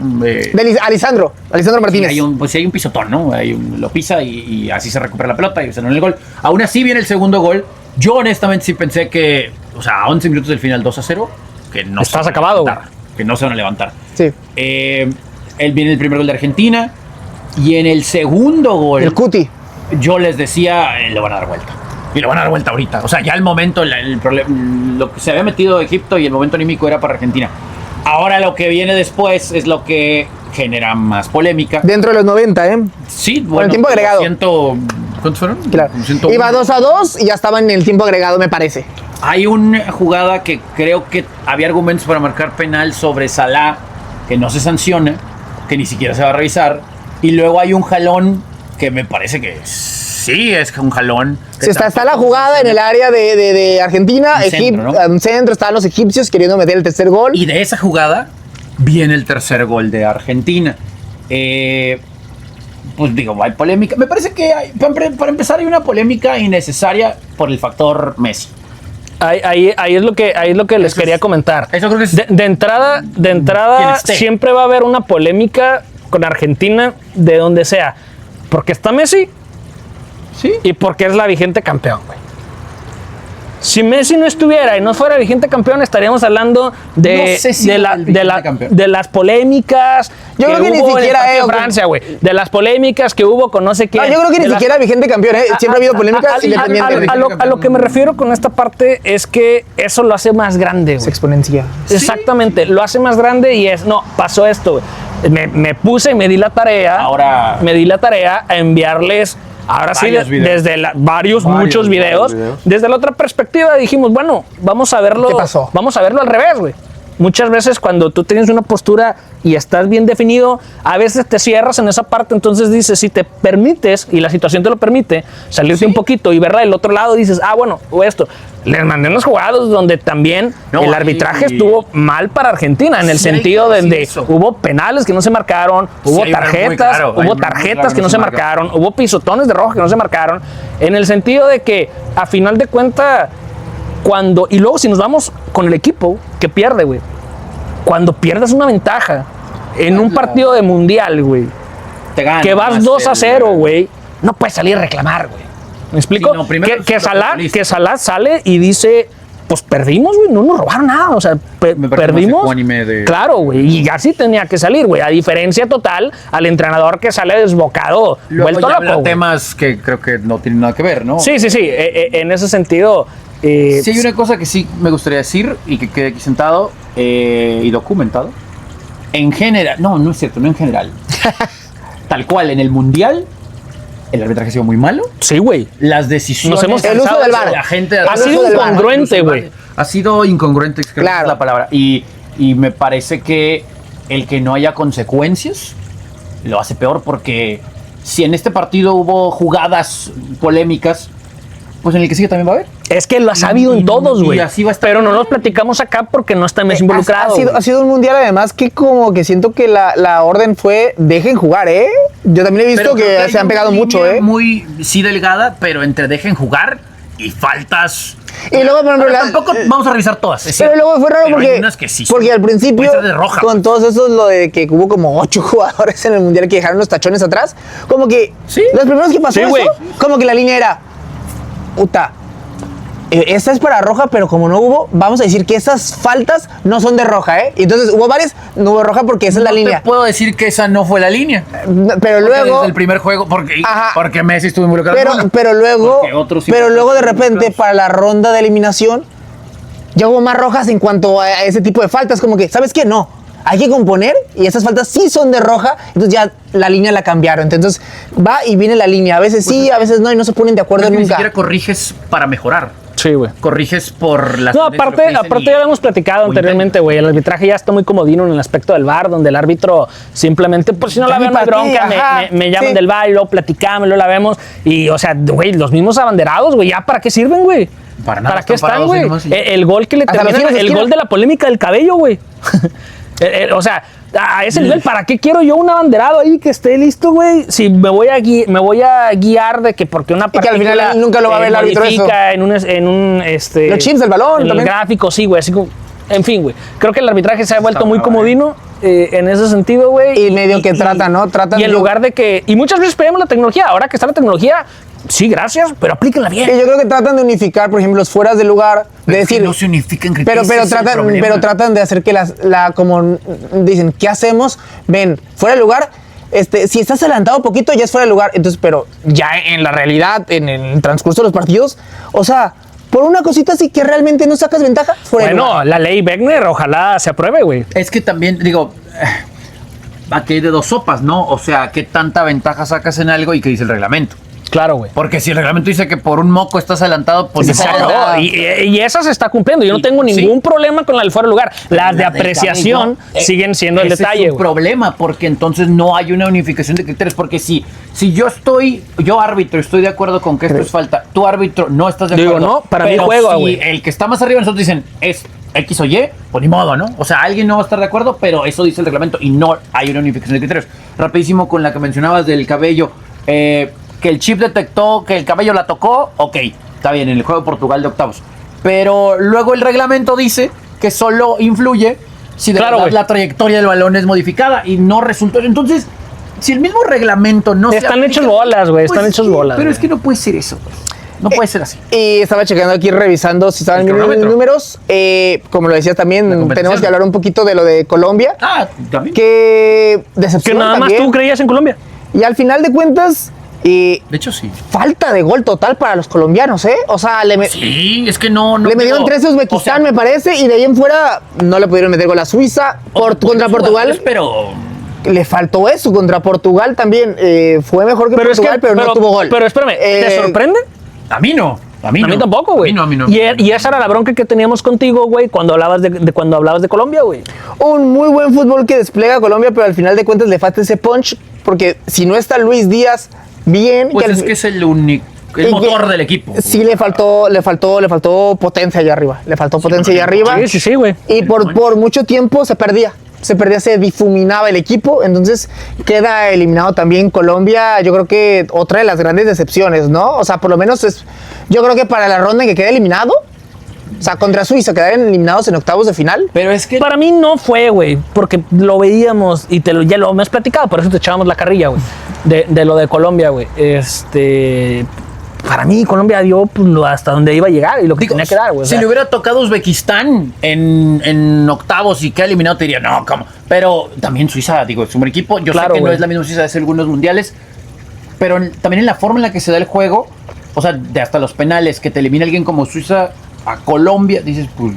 Alessandro Martínez. Sí, hay un pisotón, ¿no? Lo pisa y así se recupera la pelota y se anula el gol. Aún así viene el segundo gol. Yo honestamente sí pensé que, o sea, a 11 minutos del final 2-0, que no Estás se van a acabado, levantar, que no se van a levantar. Sí. Él viene el primer gol de Argentina y en el segundo gol El Cuti. yo les decía, le van a dar vuelta. Y le van a dar vuelta ahorita. O sea, ya el momento, lo que se había metido Egipto y el momento anímico era para Argentina. Ahora lo que viene después es lo que genera más polémica. Dentro de los 90, ¿eh? Sí, bueno. el tiempo agregado. ¿Cuántos fueron? Claro. Como 101. Iba 2-2 y ya estaba en el tiempo agregado, me parece. Hay una jugada que creo que había argumentos para marcar penal sobre Salah, que no se sanciona, que ni siquiera se va a revisar. Y luego hay un jalón que me parece que sí es un jalón. Sí, está la jugada en el área de Argentina, Un centro, ¿no? un centro, estaban los egipcios queriendo meter el tercer gol. Y de esa jugada viene el tercer gol de Argentina. Pues digo, hay polémica. Me parece que para empezar hay una polémica innecesaria por el factor Messi. ahí es lo que les quería comentar. Eso creo que es. De entrada Quien esté. siempre va a haber una polémica con Argentina de donde sea. Porque está Messi Sí. y porque es la vigente campeón, güey. Si Messi no estuviera y no fuera vigente campeón, estaríamos hablando de, No sé si de, era la- el de, vigente la- campeón. de las polémicas. Yo creo que ni hubo en el siquiera, partido de ok. Francia, güey. De las polémicas que hubo con no sé quién. No, yo creo que de ni las- siquiera vigente campeón, ¿eh? Siempre ha habido polémicas a independientemente. lo que me refiero con esta parte es que eso lo hace más grande, Se güey. exponencia. Exactamente, lo hace más grande y no, pasó esto, güey. Me puse y me di la tarea Ahora- a enviarles Ahora sí, Varios videos. desde muchos videos. Desde la otra perspectiva dijimos, bueno, vamos a verlo. ¿Qué pasó? Vamos a verlo al revés, güey. Muchas veces cuando tú tienes una postura y estás bien definido, a veces te cierras en esa parte, entonces dices, si te permites, y la situación te lo permite, salirte un poquito y verla del otro lado, dices, bueno, o esto. Les mandé unos jugados donde también el arbitraje estuvo mal para Argentina, en el sentido donde hubo penales que no se marcaron, hubo tarjetas que no se marcaron, hubo pisotones de roja que no se marcaron, en el sentido de que, a final de cuentas, y luego si nos vamos con el equipo que pierde, güey, cuando pierdes una ventaja en un partido de mundial, güey, que vas 2-0, güey, no puedes salir a reclamar, güey. ¿Me explico? Sí, no, que Salah sale y dice, pues perdimos, güey, no nos robaron nada, o sea, perdimos. Claro, güey, y así tenía que salir, güey, a diferencia total al entrenador que sale desbocado, vuelto loco. Temas que creo que no tienen nada que ver, ¿no? Sí, en ese sentido. Sí, hay una cosa que sí me gustaría decir y que quede aquí sentado y documentado. En general, no es cierto, no en general. Tal cual, en el Mundial, el arbitraje ha sido muy malo. Sí, güey. Las decisiones. El uso del VAR. La gente ha sido incongruente, güey. Ha sido incongruente, creo que es la palabra. Y me parece que el que no haya consecuencias lo hace peor, porque si en este partido hubo jugadas polémicas, pues en el que sigue también va a haber. Es que lo ha sabido en todos, güey. Pero no bien. los platicamos acá porque no estamos involucrados. Ha sido un mundial, además, que como que siento que la orden fue, dejen jugar, ¿eh? Yo también he visto que se han pegado mucho, ¿eh? Muy, sí, delgada, pero entre dejen jugar y faltas. Y luego, por ejemplo, tampoco vamos a revisar todas. Pero luego fue raro porque al principio, de roja, con todos esos, lo de que hubo como 8 jugadores en el mundial que dejaron los tachones atrás, como que los primeros que pasó eso, como que la línea era, puta, esta es para roja, pero como no hubo, vamos a decir que esas faltas no son de roja, ¿eh? Y entonces hubo varias, no hubo roja porque esa es la línea. No te puedo decir que esa no fue la línea. Pero luego... Desde el primer juego, porque Messi estuvo involucrado. Pero luego de repente, para la ronda de eliminación, ya hubo más rojas en cuanto a ese tipo de faltas. Como que, ¿sabes qué? No. Hay que componer y esas faltas sí son de roja, entonces ya la línea la cambiaron. Entonces va y viene la línea. A veces sí, a veces no, y no se ponen de acuerdo nunca. Ni siquiera corriges para mejorar. Sí, güey. Corriges por las... No, aparte ya lo hemos platicado anteriormente, güey. El arbitraje ya está muy comodino en el aspecto del VAR, donde el árbitro simplemente, por si no la veo, no hay bronca, me llaman del VAR y luego platicamos, luego la vemos. Y, o sea, güey, los mismos abanderados, güey, ¿ya para qué sirven, güey? Para nada. ¿Para qué están, güey? El gol que le termina, el gol de la polémica del cabello, güey. O sea, a ese nivel, ¿para qué quiero yo un abanderado ahí que esté listo, güey? Si me voy a guiar de que porque una partícula, y que al final nunca lo va a ver el árbitro eso. En un los chips del balón en también. El gráfico, sí, güey, así como, en fin, güey. Creo que el arbitraje se ha vuelto muy comodino en ese sentido, güey. Y medio que tratan, ¿no? Y en lugar de que... Y muchas veces pedimos la tecnología. Ahora que está la tecnología, sí, gracias, pero aplíquenla bien. Y yo creo que tratan de unificar, por ejemplo, los fueras de lugar. De decir, no se unifican pero tratan de hacer que como dicen, ¿qué hacemos? Ven, fuera de lugar, si estás adelantado poquito, ya es fuera de lugar. Entonces, pero ya en la realidad, en el transcurso de los partidos, o sea, por una cosita así que realmente no sacas ventaja, fuera de lugar. Bueno, la ley Wegner, ojalá se apruebe, güey. Es que también, digo, aquí hay de dos sopas, ¿no? O sea, ¿qué tanta ventaja sacas en algo y qué dice el reglamento? Claro, güey. Porque si el reglamento dice que por un moco estás adelantado, pues y esa se está cumpliendo. Yo no tengo ningún problema con la del fuera de lugar. Las de apreciación siguen siendo el detalle. Es un problema, porque entonces no hay una unificación de criterios. Porque si yo árbitro, estoy de acuerdo con que esto es falta, tú árbitro no estás de acuerdo. Digo, no, para mí juego, güey. Si el que está más arriba nosotros dicen es X o Y, pues ni modo, ¿no? O sea, alguien no va a estar de acuerdo, pero eso dice el reglamento y no hay una unificación de criterios. Rapidísimo con la que mencionabas del cabello. Que el chip detectó que el cabello la tocó, ok, está bien, en el juego de Portugal de octavos. Pero luego el reglamento dice que solo influye si de verdad la trayectoria del balón es modificada y no resultó. Entonces, si el mismo reglamento no están hechos bolas, güey, están hechos bolas. Pero es que no puede ser eso, güey. No puede ser así. Y estaba checando aquí, revisando si estaban bien los números. Como lo decías también, tenemos que hablar un poquito de lo de Colombia. También. Que decepción que nada más también. Tú creías en Colombia. Y al final de cuentas... de hecho, sí. Falta de gol total para los colombianos, ¿eh? O sea, sí, es que no le metieron 13 a Uzbekistán, o sea, me parece, y de ahí en fuera no le pudieron meter gol a Suiza contra Portugal. Pero le faltó eso contra Portugal también. Fue mejor que Portugal, pero no tuvo gol. Pero espérame, ¿te sorprende? A mí no. A mí tampoco, güey. A mí no. Y esa era la bronca que teníamos contigo, güey, cuando hablabas cuando hablabas de Colombia, güey. Un muy buen fútbol que despliega Colombia, pero al final de cuentas le falta ese punch, porque si no está Luis Díaz bien... Pues es que es el único... El motor del equipo. Sí, le faltó potencia allá arriba. Le faltó potencia allá arriba. Sí, güey. Y por mucho tiempo se perdía, se difuminaba el equipo, entonces queda eliminado también Colombia. Yo creo que otra de las grandes decepciones, ¿no? O sea, por lo menos yo creo que para la ronda en que quede eliminado, o sea, contra Suiza quedaron eliminados en octavos de final. Pero es que... Para mí no fue, güey, porque lo veíamos y ya lo me has platicado, por eso te echábamos la carrilla, güey, de lo de Colombia, güey. Para mí Colombia dio pues, hasta donde iba a llegar y lo que tenía que dar, güey. Si le hubiera tocado Uzbekistán en octavos y queda eliminado, te diría, no, ¿cómo? Pero también Suiza, es un buen equipo. Yo sé que no es la misma Suiza de hace algunos mundiales, pero también en la forma en la que se da el juego, o sea, de hasta los penales, que te elimina alguien como Suiza a Colombia, dices, pues...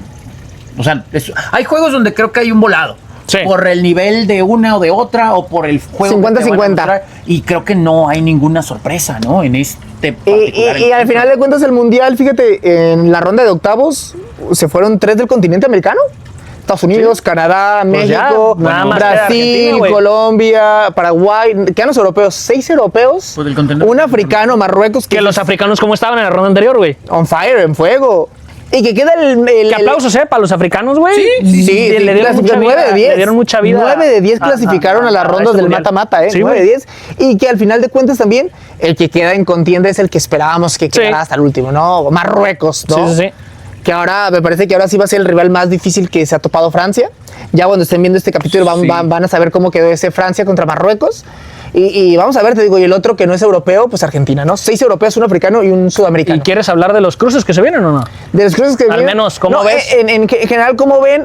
O sea, hay juegos donde creo que hay un volado. Sí. Por el nivel de una o de otra, o por el juego 50-50. Y creo que no hay ninguna sorpresa, ¿no? En este particular. Y al final de cuentas el Mundial, fíjate, en la ronda de octavos se fueron 3 del continente americano. Estados Unidos, sí. Canadá, pues México, Brasil, Colombia, Paraguay. Quedan los europeos, 6 europeos, pues un africano, Marruecos. Que los africanos, ¿cómo estaban en la ronda anterior, güey? On fire, en fuego. Y que queda ¿Qué aplausos, para los africanos, güey? Sí. Le dieron mucha vida. 9 de 10. Le dieron mucha vida. 9 de 10 clasificaron a las rondas del mata-mata, Sí, 9 de 10. Y que al final de cuentas también, el que queda en contienda es el que esperábamos que quedara hasta el último, ¿no? Marruecos, ¿no? Sí. Que ahora, me parece que ahora sí va a ser el rival más difícil que se ha topado Francia. Ya cuando estén viendo este capítulo van a saber cómo quedó ese Francia contra Marruecos. Y vamos a ver, te digo, y el otro que no es europeo, pues Argentina, ¿no? 6 europeos, un africano y un sudamericano. ¿Y quieres hablar de los cruces que se vienen o no? De los cruces que vienen. Al menos, ¿cómo ves? En general, ¿cómo ven?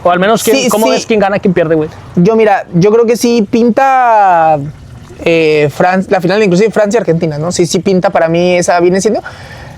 O al menos, ¿cómo ves quién gana, quién pierde, güey? Yo creo que sí pinta la final, inclusive Francia-Argentina, ¿no? Sí pinta, para mí esa viene siendo.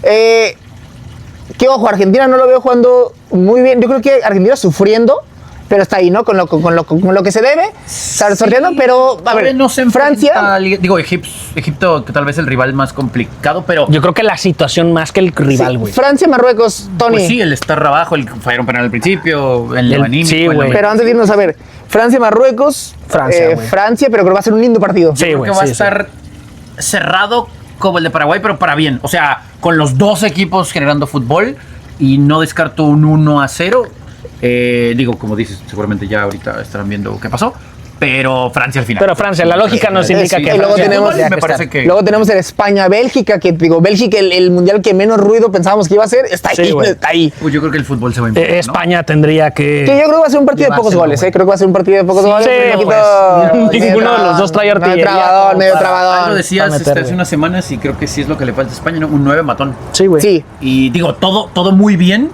Que ojo, Argentina no lo veo jugando muy bien. Yo creo que Argentina sufriendo, pero está ahí, ¿no? Con lo que se debe, estar sorteando, pero a ver, no se Francia... Digo, Egipto, que tal vez es el rival más complicado, pero... Yo creo que la situación más que el rival, güey. Francia, Marruecos, Tony. Pues sí, el estar abajo, el fallaron penal al principio, el anímico. Sí, güey. Pero antes de irnos a ver, Francia, Marruecos, Francia, pero creo que va a ser un lindo partido. Sí, creo que va a estar cerrado como el de Paraguay, pero para bien. O sea, con los dos equipos generando fútbol, y no descarto un 1-0. Digo, como dices, seguramente ya ahorita estarán viendo qué pasó, pero Francia al final. Pero Francia, la lógica nos indica que luego Francia. Luego tenemos el España-Bélgica, que digo, Bélgica, el mundial que menos ruido pensábamos que iba a ser, está ahí. Pues yo creo que el fútbol se va a imponer, España tendría que... yo creo que va a ser un partido de pocos goles, creo que va a ser un partido de pocos goles. Ninguno de los dos trae artillería. Medio trabador. Lo decías hace unas semanas y creo que sí es lo que le falta a España, ¿no? Un 9 matón. Sí, güey. Sí. Y digo, todo muy bien,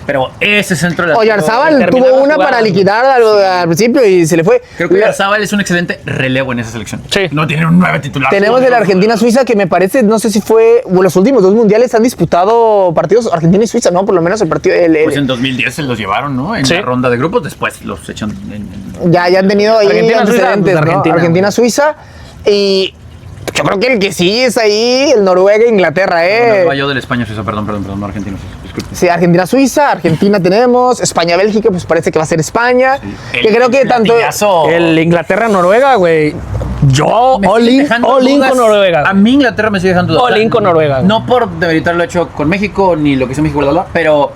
pero ese centro de la... Oyarzábal tuvo una para liquidar al principio y se le fue. Creo que Oyarzábal es un excelente relevo en esa selección. Sí. No tiene un 9 titular. Tenemos de la Argentina-Suiza, que me parece, no sé si fue... Los últimos 2 mundiales han disputado partidos Argentina y Suiza, ¿no? Por lo menos el partido... Pues en 2010 se los llevaron, ¿no? En la ronda de grupos, después los echan Ya han tenido ahí antecedentes, ¿no? Argentina, Argentina-Suiza. Y... yo creo que el que sí es ahí, el Noruega-Inglaterra, No, yo del España-Suiza, perdón, no Argentina-Suiza, disculpe. Sí, Argentina-Suiza, Argentina tenemos, España-Bélgica, pues parece que va a ser España. Sí. Que creo que tanto... El Inglaterra-Noruega, güey. Yo, all-in con Noruega. A mí Inglaterra me sigue dejando dudas. All-in con Noruega. No por demeritar lo hecho con México, ni lo que hizo México, pero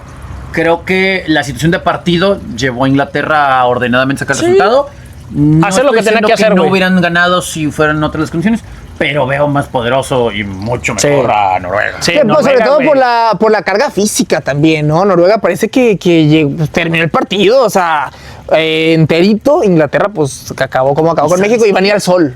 creo que la situación de partido llevó a Inglaterra a ordenadamente sacar el resultado. No hacer lo que tenía que hacer, no hubieran ganado si fueran otras las condiciones, pero veo más poderoso y mucho mejor a Noruega. Sí, Noruega, sobre todo por la carga física también, ¿no? Noruega parece que terminó el partido, o sea, enterito. Inglaterra, pues, que acabó como acabó con México y van a ir al sol.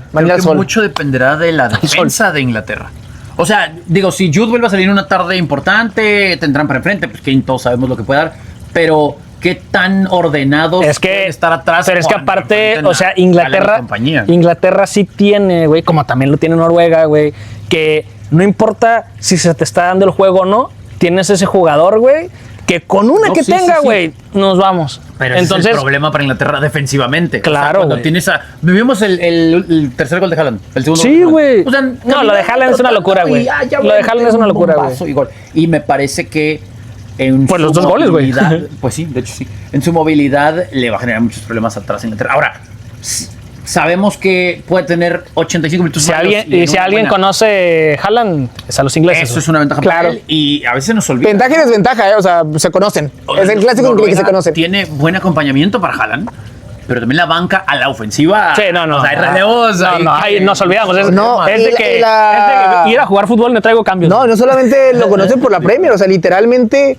Mucho dependerá de la defensa de Inglaterra. O sea, digo, si Jude vuelve a salir en una tarde importante, tendrán para enfrente, pues que todos sabemos lo que puede dar, pero... ¿qué tan ordenados pueden estar atrás? Pero es que aparte, o sea, Inglaterra sí tiene, güey, como también lo tiene Noruega, güey, que no importa si se te está dando el juego o no, tienes ese jugador, güey, que con una No, que sí, tenga, sí, sí. güey, nos vamos. Pero ese entonces, es el problema para Inglaterra defensivamente. Claro, cuando güey. tienes a... Vivimos el tercer gol de Haaland. El segundo Sí, gol de güey. Haaland. O sea, No, lo de Haaland es una locura, güey. Lo de Haaland es una locura, güey. güey. Y me parece que en Pues su los dos goles, güey. movilidad- Pues sí, de hecho sí. En su movilidad le va a generar muchos problemas atrás a Inglaterra. Ahora, sabemos que puede tener 85 minutos si malos alguien, y en y si una alguien buena- conoce Haaland, es a los ingleses. Eso güey. es una ventaja Claro. para él y a veces se nos olvida. Ventaja y desventaja, o sea, se conocen. Es el clásico en el que se Noruega conocen. Tiene buen acompañamiento para Haaland, pero también la banca a la ofensiva. Sí, no. O sea, hay relevos. No, ahí no, que- ahí nos olvidamos. Es, No, es de y que, la- es de que ir a jugar fútbol me traigo cambios. No, no solamente lo conocen por la Premier, o sea, literalmente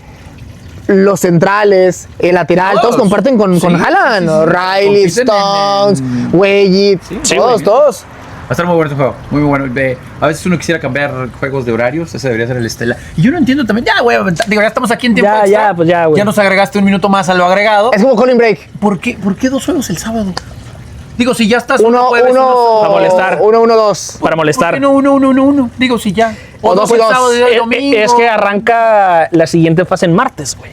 los centrales, el lateral, todos comparten con Haaland. sí, sí. Riley, Compiten Stones, en- Weigit, Sí, todos, güey. todos. Va a estar muy bueno este juego, muy bueno. A veces uno quisiera cambiar juegos de horarios, ese debería ser el Estela. Y yo no entiendo también, ya, güey, digo, ya estamos aquí en tiempo Ya, extra. ya, pues ya, güey. Ya nos agregaste un minuto más a lo agregado. Es como Colin Break. ¿Por qué 2 juegos el sábado? Digo, si ya estás Uno, jueves, para molestar. 1-1-2. Para molestar. ¿Por qué no 1-1-1-1? Digo, si ya. O 2 y el 2. sábado y el domingo. Es que arranca la siguiente fase en martes, güey.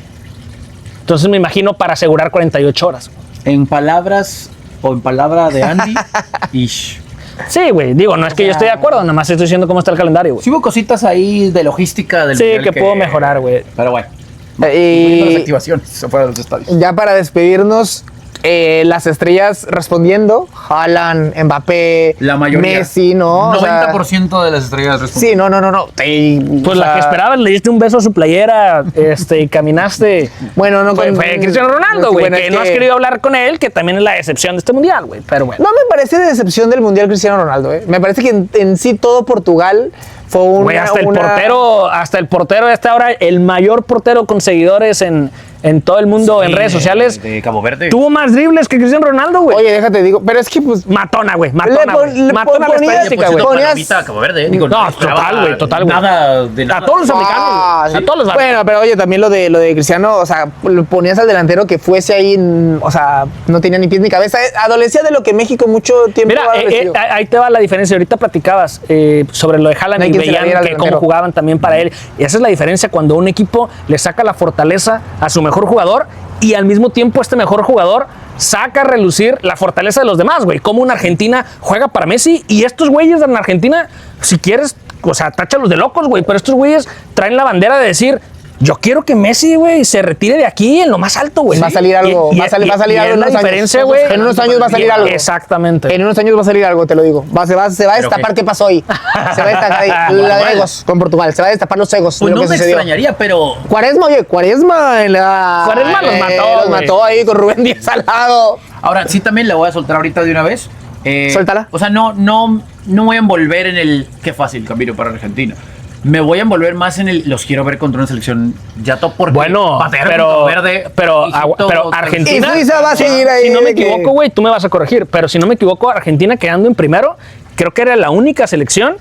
Entonces me imagino para asegurar 48 horas. En palabras o en palabra de Andy, ish. Sí, güey. Digo, no es que yo esté de acuerdo, nada más estoy diciendo cómo está el calendario, güey. Sí hubo cositas ahí de logística del Sí, mundial que puedo mejorar, güey. Pero bueno. Y Las activaciones afuera de los estadios. ya para despedirnos, las estrellas respondiendo: Haaland, Mbappé, La mayoría. Messi, ¿no? O sea, 90% de las estrellas responden. sí, no. Pues la que esperabas, le diste un beso a su playera y caminaste. Bueno, no Fue Cristiano Ronaldo, güey. Bueno, que es no has querido hablar con él, que también es la excepción de este mundial, güey. Pero bueno. No me parece decepción del Mundial Cristiano Ronaldo, ¿eh? Me parece que en sí todo Portugal fue una... Güey, hasta el portero de esta hora, el mayor portero con seguidores en todo el mundo, en redes sociales, De Cabo Verde. tuvo más dribles que Cristiano Ronaldo, güey. Oye, déjate, digo, pero es que pues... Matona, güey. Le Matona, pon- güey. le Matona pon- la ponías- estadística, güey. ponías- Palomita a Cabo Verde. Digo, No, esperaba total, güey, total, güey. Nada de nada. A todos los americanos, Ah, güey. sí. A todos los Bueno, pero oye, también lo de Cristiano, o sea, lo ponías al delantero que fuese ahí, o sea, no tenía ni pies ni cabeza. Adolecía de lo que México mucho tiempo Mira, ha adolecido. ahí te va la diferencia. Ahorita platicabas sobre lo de Haaland No hay y quien se la veían diera al que cómo delantero. jugaban también para él. Y esa es la diferencia cuando un equipo le saca la fortaleza a su mejor jugador y al mismo tiempo este mejor jugador saca a relucir la fortaleza de los demás, güey. Como una Argentina juega para Messi y estos güeyes en Argentina, si quieres, o sea, táchalos de locos, güey. Pero estos güeyes traen la bandera de decir... Yo quiero que Messi, güey, se retire de aquí en lo más alto, güey. Va a salir algo, va a salir y algo es en la unos años. diferencia, güey. En unos años va a salir algo. Exactamente. En unos años va a salir algo, te lo digo. Se va a destapar qué? qué pasó hoy. Se va a destapar ahí. La de egos con Portugal. Se va a destapar los egos. Pues de lo no que me sucedió. extrañaría, pero Cuaresma, oye, Cuaresma en la. Cuaresma los mató, Los güey. mató ahí con Rubén Díaz al lado. ahora sí también la voy a soltar ahorita de una vez. Suéltala. O sea, no voy a envolver en el qué fácil camino para Argentina. Me voy a envolver más en el los quiero ver contra una selección ya top porque Bueno, patear pero- con Cabo Verde, pero Egipto, Argentina- Y Suiza va a seguir ahí. Si no me de que- equivoco, güey, tú me vas a corregir, pero si no me equivoco, Argentina quedando en primero, creo que era la única selección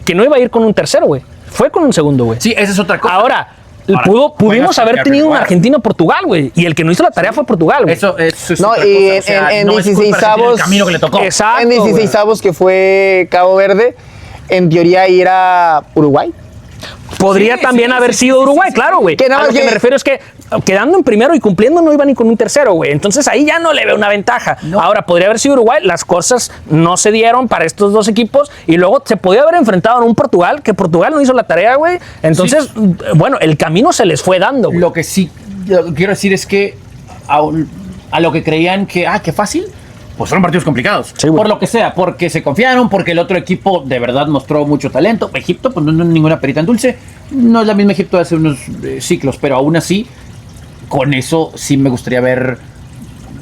que no iba a ir con un tercero, güey. Fue con un segundo, güey. Sí, esa es otra cosa. Ahora, juegas pudimos haber contra tenido un Uruguay. Argentina-Portugal, güey. Y el que no hizo la tarea fue Portugal, güey. Eso es No, otra y cosa. O sea, en no es culpa de Argentina 16avos el camino que le tocó. Exacto, En 16avos que fue Cabo Verde, en teoría era Uruguay. Podría Sí, también sí, haber sí, sido sí, Uruguay, sí, claro, güey. Que nada A lo más que que- me refiero es que quedando en primero y cumpliendo no iba ni con un tercero, güey. Entonces ahí ya no le veo una ventaja. No. Ahora, podría haber sido Uruguay, las cosas no se dieron para estos dos equipos y luego se podía haber enfrentado a un Portugal, que Portugal no hizo la tarea, güey. Entonces, bueno, el camino se les fue dando, güey. Lo que sí quiero decir es que a lo que creían que, qué fácil, pues fueron partidos complicados. Sí, güey. Por lo que sea, porque se confiaron, porque el otro equipo de verdad mostró mucho talento. Egipto, pues no es ninguna perita en dulce. No es la misma Egipto de hace unos ciclos, pero aún así, con eso sí me gustaría ver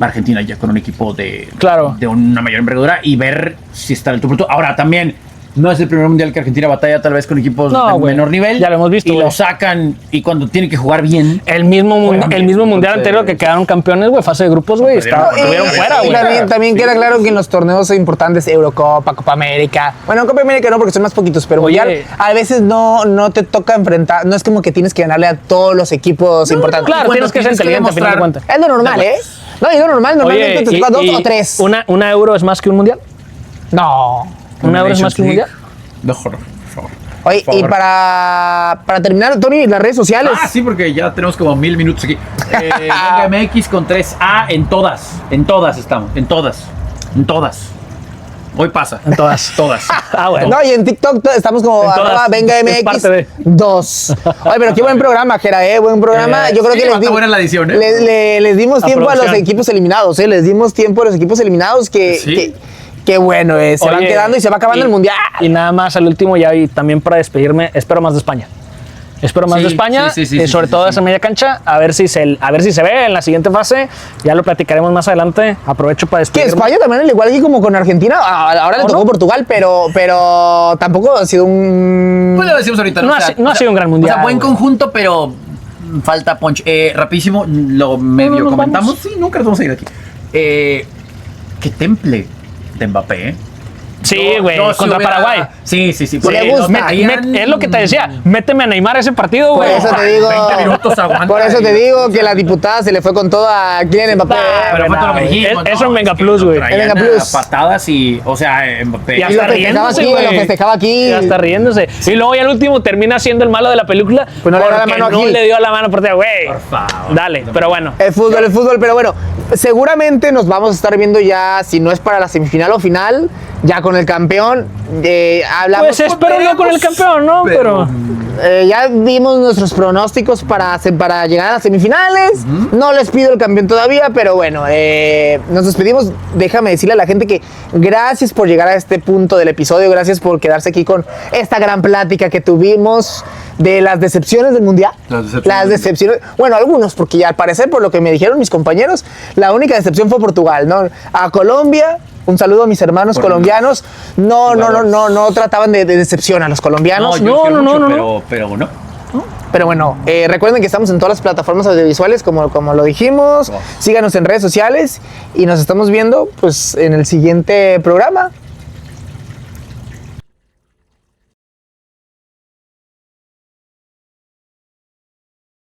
Argentina ya con un equipo Claro. de una mayor envergadura y ver si está al alto. Ahora también, no es el primer mundial que Argentina batalla tal vez con equipos No, de güey. menor nivel. Ya lo hemos visto, Y güey. lo sacan y cuando tienen que jugar bien. El mismo Juegan bien, mundial entonces- anterior que quedaron campeones, güey, fase de grupos, güey, Perdieron, estuvieron fuera, Y güey. también queda claro que en los torneos importantes, Eurocopa, Copa América. Bueno, Copa América no, porque son más poquitos, pero Oye. Mundial a veces no te toca enfrentar. No es como que tienes que ganarle a todos los equipos importantes. Claro, Cuando tienes que ser tienes que inteligente, a final de demostrar- cuentas. Es lo normal, ¿eh? No, y lo normal, normalmente Oye, te toca dos y o tres. ¿Una euro es más que un mundial? No. ¿Una euro es Nations más que un League. mundial? Mejor, por favor. Oye, Por y favor. para terminar, Tony, las redes sociales. Ah, sí, porque ya tenemos como 1000 minutos aquí. Venga MX con 3A en todas estamos, en todas. Hoy pasa. En todas. Todas. Ah, bueno. No, y en TikTok estamos como En todas. arroba venga Es parte de. MX2. Oye, pero qué buen programa, Jera, buen programa. Yo creo sí, que bastante buena la edición, ¿eh? les dimos La tiempo a los producción. equipos eliminados, les dimos tiempo a los equipos eliminados Sí. que bueno, se van Oye, quedando y se va acabando el Mundial. Y nada más al último ya y también para despedirme, espero más de España. Espero más Sí, de España, sí, sí, sí, sobre sí, todo sí. esa media cancha, a ver si se ve en la siguiente fase. Ya lo platicaremos más adelante. Aprovecho para Que despedirme. España también, al igual que como con Argentina, ahora le ¿O tocó no? Portugal, pero tampoco ha sido un... Pues lo decimos ahorita. No ha sido un gran mundial, O sea, buen güey. conjunto, pero falta punch. Rapidísimo, lo medio nos comentamos. vamos. Sí, nunca nos vamos a ir de aquí. Qué temple de Mbappé, ¿eh? Sí, Yo- güey, yo si contra hubiera- Paraguay. Sí. Le porque gusta. nos metían- Es lo que te decía, méteme a Neymar a ese partido, Por güey. eso te digo, 20 minutos aguanta por eso te y- digo que la diputada se le fue con todo a Kylian Mbappé. Pero fue todo lo que güey. dijimos, Eso ¿no? en Venga Es que Plus, lo güey. traían En Venga a Plus. patadas y, o sea, Mbappé. Y hasta lo festejaba riéndose, aquí, güey. lo festejaba aquí. Y hasta riéndose. Y luego ya al último termina siendo el malo de la película. Pues no le da la porque mano no aquí. le dio la mano por ti, güey. Por favor. Dale, pero bueno. El fútbol, pero bueno, seguramente nos vamos a estar viendo ya, si no es para la semifinal o final, ya con el campeón. Hablamos, Pues espero no con el campeón, ¿no? Pero ya vimos nuestros pronósticos para llegar a las semifinales. No les pido el campeón todavía, pero bueno, nos despedimos. Déjame decirle a la gente que gracias por llegar a este punto del episodio, gracias por quedarse aquí con esta gran plática que tuvimos de las decepciones del Mundial. Las decepciones. Bueno, algunos, porque ya al parecer, por lo que me dijeron mis compañeros, la única decepción fue Portugal, ¿no? A Colombia. Un saludo a mis hermanos Por colombianos. No trataban de decepción a los colombianos. No, yo No, quiero no, mucho, no, pero no. Pero bueno, recuerden que estamos en todas las plataformas audiovisuales, como lo dijimos. Wow. Síganos en redes sociales y nos estamos viendo pues en el siguiente programa.